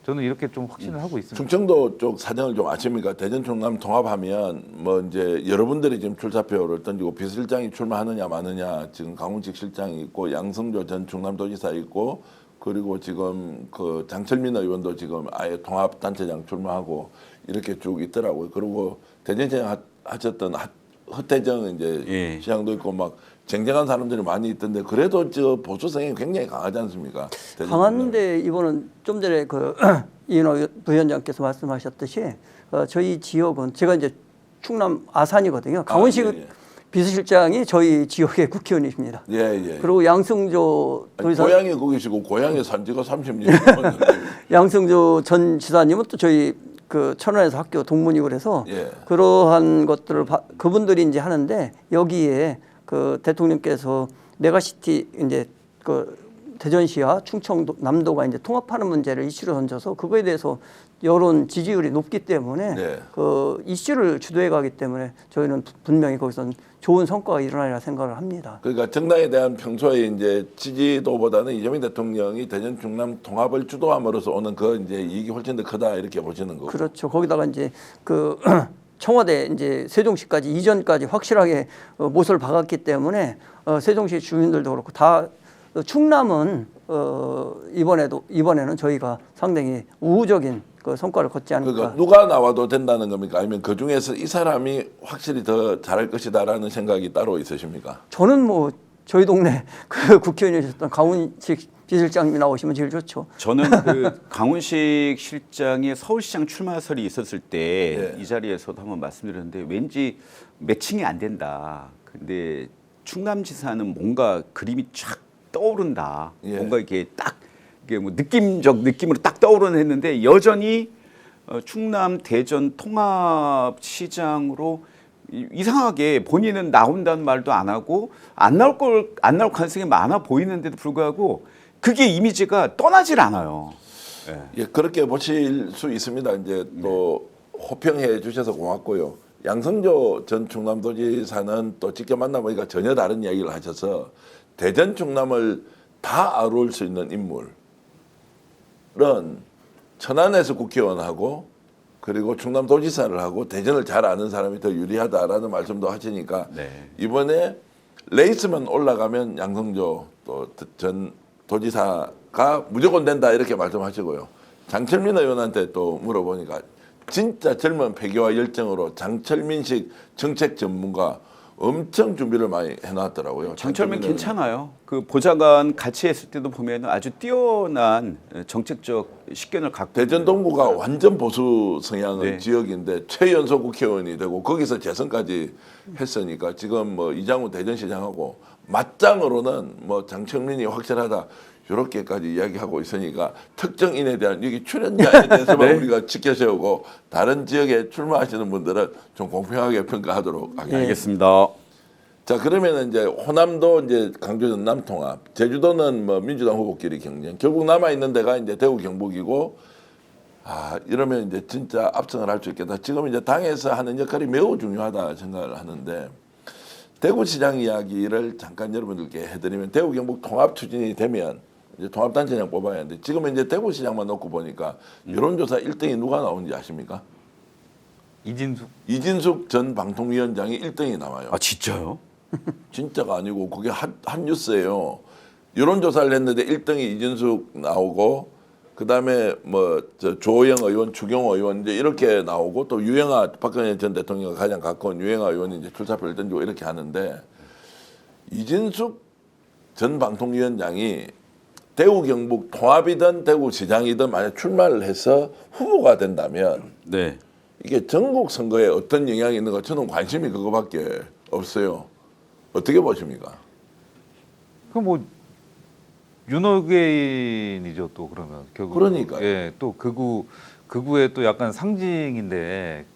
저는 이렇게 좀 확신을 하고 있습니다. 충청도 쪽 사정을 좀 아십니까? 대전 충남 통합하면 뭐 이제 여러분들이 지금 출사표를 던지고 비서실장이 출마하느냐 마느냐 지금 강훈식 실장이 있고 양성조 전 충남도지사 있고 그리고 지금 그 장철민 의원도 지금 아예 통합단체장 출마하고 이렇게 쭉 있더라고요. 그리고 대전시장 하셨던 허태정 이제 예. 시장도 있고 막 쟁쟁한 사람들이 많이 있던데 그래도 저 보수성이 굉장히 강하지 않습니까? 대전 강한데 이번은 좀 전에 그 이인호 부위원장께서 말씀하셨듯이 저희 지역은 제가 이제 충남 아산이거든요. 강원식 예. 비서실장이 저희 지역의 국회의원이십니다. 예, 예. 그리고 양승조 도지사, 고향이 거기시고 고향의 산지가 30년. 양승조 전 지사님은 또 저희 그 천안에서 학교 동문이고 그래서 예. 그러한 것들을 그분들이 이제 하는데 여기에 그 대통령께서 메가시티 이제 그 대전시와 충청도 남도가 이제 통합하는 문제를 이슈로 던져서 그거에 대해서 여론 지지율이 높기 때문에 네. 그 이슈를 주도해 가기 때문에 저희는 분명히 거기서 좋은 성과가 일어나리라 생각을 합니다. 그러니까 정당에 대한 평소에 이제 지지도보다는 이재명 대통령이 대전 충남 통합을 주도함으로써 오는 그 이제 이익이 훨씬 더 크다 이렇게 보시는 거고. 그렇죠. 거기다가 이제 그 청와대 이제 세종시까지 이전까지 확실하게 못을 박았기 때문에 세종시 주민들도 그렇고 다 충남은 이번에는 저희가 상당히 우호적인 그 성과를 거치 않을까. 그러니까 누가 나와도 된다는 겁니까? 아니면 그 중에서 이 사람이 확실히 더 잘할 것이다라는 생각이 따로 있으십니까? 저는 뭐 저희 동네 그 국회의원이셨던 강훈식 비서실장님이 나오시면 제일 좋죠. 저는 그 강훈식 실장의 서울시장 출마설이 있었을 때 이 자리에서도 한번 말씀드렸는데 왠지 매칭이 안 된다. 근데 충남지사는 뭔가 그림이 쫙 떠오른다. 예. 뭔가 이게 딱 이게 뭐 느낌적 느낌으로 딱 떠오르는 했는데 여전히 충남 대전 통합시장으로 이상하게 본인은 나온다는 말도 안 하고 안 나올 가능성이 많아 보이는데도 불구하고 그게 이미지가 떠나질 않아요. 예, 그렇게 보실 수 있습니다. 이제 또 호평해 주셔서 고맙고요. 양성조 전 충남도지사는 또 직접 만나보니까 전혀 다른 이야기를 하셔서 대전 충남을 다 아울 수 있는 인물은 천안에서 국회의원하고 그리고 충남도지사를 하고 대전을 잘 아는 사람이 더 유리하다라는 말씀도 하시니까 네. 이번에 레이스만 올라가면 양성조 또 전 도지사가 무조건 된다 이렇게 말씀하시고요. 장철민 의원한테 또 물어보니까 진짜 젊은 패기와 열정으로 장철민식 정책 전문가 엄청 준비를 많이 해놨더라고요. 장철민 장철민은 괜찮아요. 그 보좌관 같이 했을 때도 보면 아주 뛰어난 정책적 식견을 갖고 대전 동구가 완전 보수 성향의 네. 지역인데 최연소 국회의원이 되고 거기서 재선까지 했으니까 지금 뭐 이장우 대전시장하고 맞짱으로는 뭐 장철민이 확실하다 이렇게까지 이야기하고 있으니까 특정인에 대한 여기 출연자에 대해서만 네. 우리가 지켜세우고 다른 지역에 출마하시는 분들은 좀 공평하게 평가하도록 하겠습니다. 알겠습니다. 자 그러면 이제 호남도 이제 강조 전남 통합, 제주도는 뭐 민주당 후보끼리 경쟁, 결국 남아 있는 데가 이제 대구 경북이고 아 이러면 이제 진짜 압승을 할 수 있겠다. 지금 이제 당에서 하는 역할이 매우 중요하다 생각을 하는데 대구시장 이야기를 잠깐 여러분들께 해드리면 대구 경북 통합 추진이 되면 이제 통합단체장 뽑아야 하는데 지금 이제 대구시장만 놓고 보니까 여론조사 1등이 누가 나오는지 아십니까? 이진숙 전 방통위원장이 1등이 나와요. 아 진짜요? 진짜가 아니고 그게 한 뉴스예요. 여론조사를 했는데 1등이 이진숙 나오고 그다음에 뭐 저 조호영 의원, 추경호 의원 이제 이렇게 나오고 또 유영아 박근혜 전 대통령과 가장 가까운 유영아 의원이 이제 출사표를 던지고 이렇게 하는데 이진숙 전 방통위원장이 대구 경북 통합이든 대구시장이든 만약 출마를 해서 후보가 된다면 네. 이게 전국 선거에 어떤 영향이 있는가 저는 관심이 그거밖에 없어요. 어떻게 보십니까? 그뭐 윤호개인이죠 또 그러면 결국. 그러니까요. 예, 또 극우의 또 약간 상징인데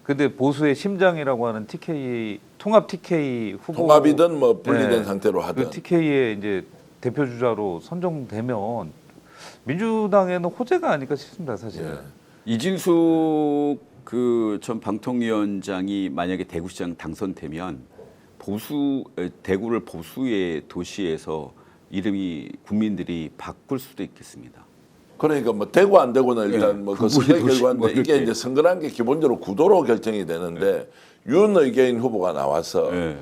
근데 보수의 심장이라고 하는 TK 통합 TK 후보 통합이든 뭐 분리된 예, 상태로 하든 그 TK의 이제 대표 주자로 선정되면 민주당에는 호재가 아닐까 싶습니다 사실. 예. 이진숙 그 전 방통위원장이 만약에 대구시장 당선되면 대구를 보수의 도시에서 이름이 국민들이 바꿀 수도 있겠습니다. 그러니까 뭐 되고 안 되고는 일단 예, 뭐그 극우의 선거의 도시 결과인데 뭐 이게 이렇게. 이제 선거란 게 기본적으로 구도로 결정이 되는데 윤의개인 후보가 나와서 예.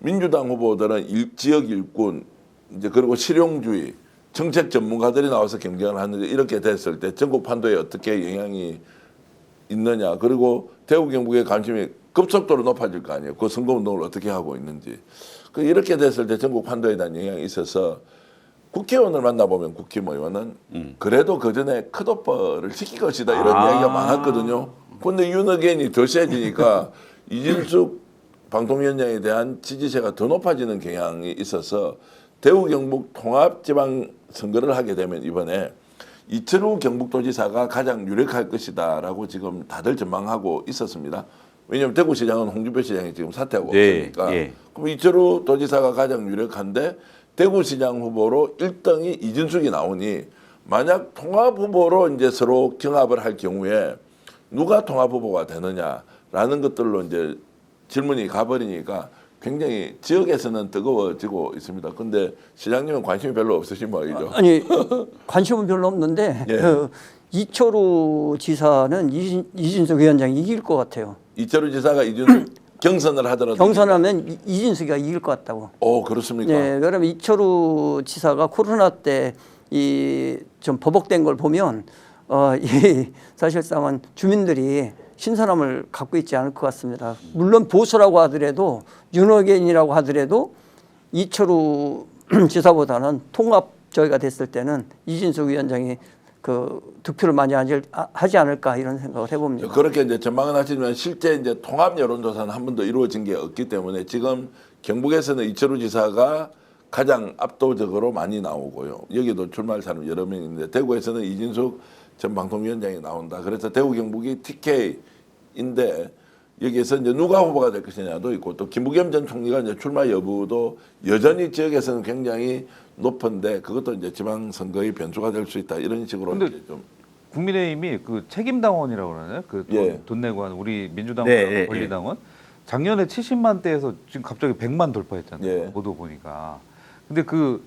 민주당 후보들은 지역 일꾼 이제 그리고 실용주의 정책 전문가들이 나와서 경쟁을 하는데 이렇게 됐을 때 전국 판도에 어떻게 영향이 있느냐 그리고 대구 경북의 관심이 급속도로 높아질 거 아니에요. 그 선거운동을 어떻게 하고 있는지 그 이렇게 됐을 때 전국 판도에 대한 영향이 있어서 국회의원을 만나보면 국힘의원은 그래도 그 전에 컷오퍼를 시킬 것이다 이런 이야기가 많았거든요. 그런데 윤의견이 더 세지니까 이진숙 방통위원장에 대한 지지세가 더 높아지는 경향이 있어서 대구 경북 통합지방 선거를 하게 되면 이번에 이철우 경북도지사가 가장 유력할 것이다라고 지금 다들 전망하고 있었습니다. 왜냐하면 대구시장은 홍준표 시장이 지금 사퇴하고 네, 없으니까. 예. 그럼 이철우 도지사가 가장 유력한데 대구시장 후보로 1등이 이진숙이 나오니 만약 통합 후보로 이제 서로 경합을 할 경우에 누가 통합 후보가 되느냐라는 것들로 이제 질문이 가버리니까 굉장히 지역에서는 뜨거워지고 있습니다. 근데 시장님은 관심이 별로 없으신 모양이죠. 아니 관심은 별로 없는데 예. 이철우 지사는 이진숙 위원장이 이길 것 같아요. 이철우 지사가 이준석 경선을 하더라도 경선하면 이진숙이가 이길 것 같다고. 그렇습니까? 네, 그러면 이철우 지사가 코로나 때 이 좀 버벅된 걸 보면 이 사실상은 주민들이 신선함을 갖고 있지 않을 것 같습니다. 물론 보수라고 하더라도 윤호견이라고 하더라도 이철우 지사보다는 통합 저희가 됐을 때는 이진숙 위원장이 그 득표를 많이 하지 않을까 이런 생각을 해봅니다. 그렇게 이제 전망은 하시지만 실제 이제 통합 여론조사는 한 번도 이루어진 게 없기 때문에 지금 경북에서는 이철우 지사가 가장 압도적으로 많이 나오고요. 여기도 출마할 사람 여러 명 있는데 대구에서는 이진숙 전 방통위원장이 나온다. 그래서 대구 경북이 TK인데 여기에서 이제 누가 후보가 될 것이냐도 있고 또 김부겸 전 총리가 이제 출마 여부도 여전히 지역에서는 굉장히 높은데 그것도 이제 지방선거의 변수가 될 수 있다 이런 식으로 근데 이제 좀 국민의힘이 그 책임당원이라고 그러나요? 그 돈 예. 내고 한 우리 민주당과 네, 권리당원 작년에 70만 대에서 지금 갑자기 100만 돌파했잖아요. 예. 보도 보니까. 근데 그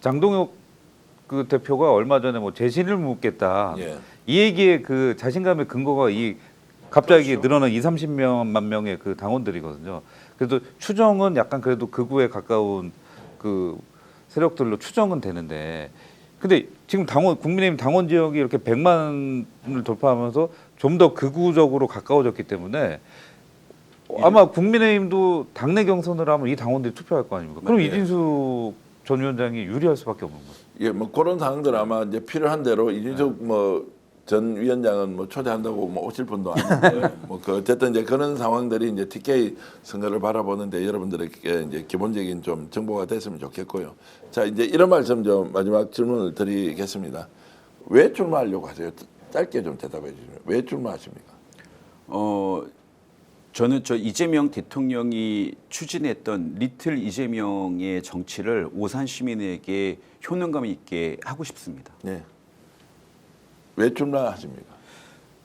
장동혁 그 대표가 얼마 전에 뭐 재신을 묻겠다. 예. 이 얘기의 그 자신감의 근거가 이 갑자기 늘어난 30만 명의 그 당원들이거든요. 그래도 추정은 약간 그래도 극우에 가까운 그 세력들로 추정은 되는데, 근데 지금 국민의힘 당원 지역이 이렇게 100만을 돌파하면서 좀 더 극우적으로 가까워졌기 때문에 아마 국민의힘도 당내 경선을 하면 이 당원들이 투표할 거 아닙니까? 그럼 네. 이진수 전 위원장이 유리할 수밖에 없는 거죠. 예, 뭐 그런 상황들 아마 이제 필요한 대로 이준석 뭐 전 위원장은 뭐 초대한다고 뭐 오실 분도 아닌데 뭐그 어쨌든 이제 그런 상황들이 이제 TK 선거를 바라보는데 여러분들에게 이제 기본적인 좀 정보가 됐으면 좋겠고요. 자 이제 이런 말씀 좀 마지막 질문을 드리겠습니다. 왜 출마하려고 하세요? 짧게 좀 대답해 주시면 왜 출마하십니까? 저는 저 이재명 대통령이 추진했던 리틀 이재명의 정치를 오산 시민에게 효능감 있게 하고 싶습니다. 네. 왜 출마하십니까?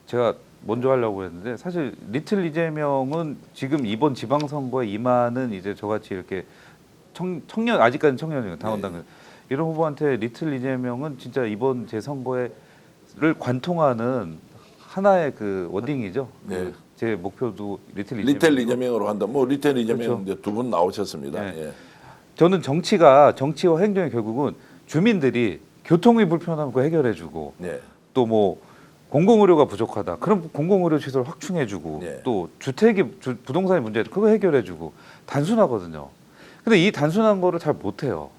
제가 먼저 하려고 했는데 사실 리틀 이재명은 지금 이번 지방선거에 임하는 이제 저같이 이렇게 청년 아직까지는 청년이에요. 당원당은 이런 후보한테 리틀 이재명은 진짜 이번 재선거에를 관통하는 하나의 그 워딩이죠. 네. 제 목표도 리틀 이재명. 리텔 이재명으로 한다. 뭐 리텔 이재명 그렇죠. 두 분 나오셨습니다. 네. 예. 저는 정치와 행정이 결국은 주민들이 교통이 불편하면 그거 해결해주고 네. 또 뭐 공공의료가 부족하다. 그럼 공공의료 시설 확충해주고 네. 또 부동산의 문제 그거 해결해주고 단순하거든요. 근데 이 단순한 거를 잘 못해요.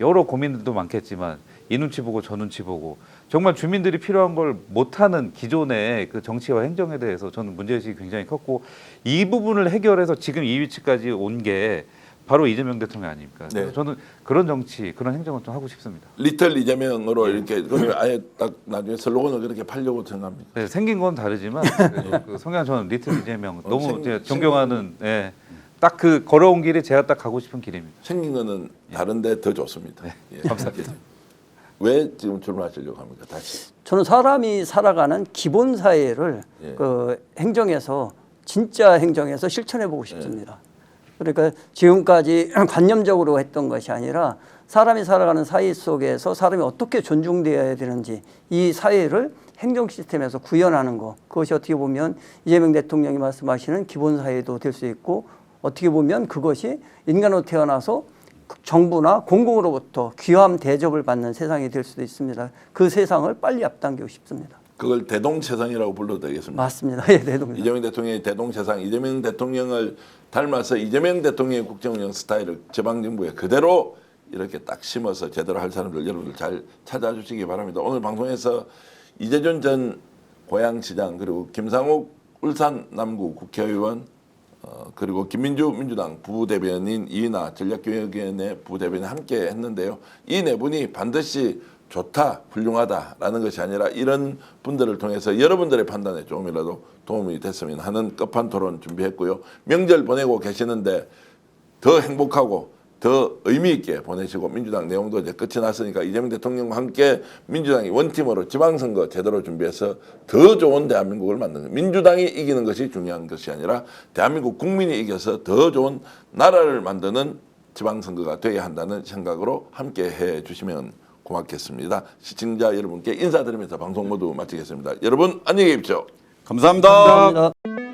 여러 고민들도 많겠지만 이 눈치 보고 저 눈치 보고 정말 주민들이 필요한 걸 못하는 기존의 그 정치와 행정에 대해서 저는 문제의식이 굉장히 컸고 이 부분을 해결해서 지금 이 위치까지 온 게 바로 이재명 대통령 아닙니까? 그래서 네. 저는 그런 정치, 그런 행정을 좀 하고 싶습니다. 리틀 이재명으로 이렇게 그러면 아예 딱 나중에 슬로건을 그렇게 팔려고 생각합니까? 네, 생긴 건 다르지만 그래도 그 성향 저는 리틀 이재명 너무 제가 존경하는 딱 그 걸어온 길이 제가 딱 가고 싶은 길입니다. 생긴 거는 다른데 더 좋습니다. 예. 감사합니다. 왜 지금 출마하시려고 합니까? 다시. 저는 사람이 살아가는 기본 사회를 예. 그 행정에서 진짜 행정에서 실천해 보고 싶습니다. 그러니까 지금까지 관념적으로 했던 것이 아니라 사람이 살아가는 사회 속에서 사람이 어떻게 존중되어야 되는지 이 사회를 행정 시스템에서 구현하는 것, 그것이 어떻게 보면 이재명 대통령이 말씀하시는 기본 사회도 될 수 있고 어떻게 보면 그것이 인간으로 태어나서 정부나 공공으로부터 귀함 대접을 받는 세상이 될 수도 있습니다. 그 세상을 빨리 앞당기고 싶습니다. 그걸 대동체상이라고 불러도 되겠습니다. 맞습니다. 예, 대동령. 이재명 대통령의 대동체상, 이재명 대통령을 닮아서 이재명 대통령의 국정운영 스타일을 지방정부에 그대로 이렇게 딱 심어서 제대로 할 사람들 여러분들 잘 찾아주시기 바랍니다. 오늘 방송에서 이재준 전 고양시장 그리고 김상욱 울산 남구 국회의원 그리고 김민주 민주당 부대변인 이인하 전략교육위원회 부대변인 함께 했는데요. 이 네 분이 반드시 좋다, 훌륭하다라는 것이 아니라 이런 분들을 통해서 여러분들의 판단에 조금이라도 도움이 됐으면 하는 끝판 토론 준비했고요. 명절 보내고 계시는데 더 행복하고 더 의미 있게 보내시고 민주당 내용도 이제 끝이 났으니까 이재명 대통령과 함께 민주당이 원팀으로 지방선거 제대로 준비해서 더 좋은 대한민국을 만드는 거예요. 민주당이 이기는 것이 중요한 것이 아니라 대한민국 국민이 이겨서 더 좋은 나라를 만드는 지방선거가 되어야 한다는 생각으로 함께 해주시면 고맙겠습니다. 시청자 여러분께 인사드리면서 방송 모두 마치겠습니다. 여러분 안녕히 계십시오. 감사합니다. 감사합니다.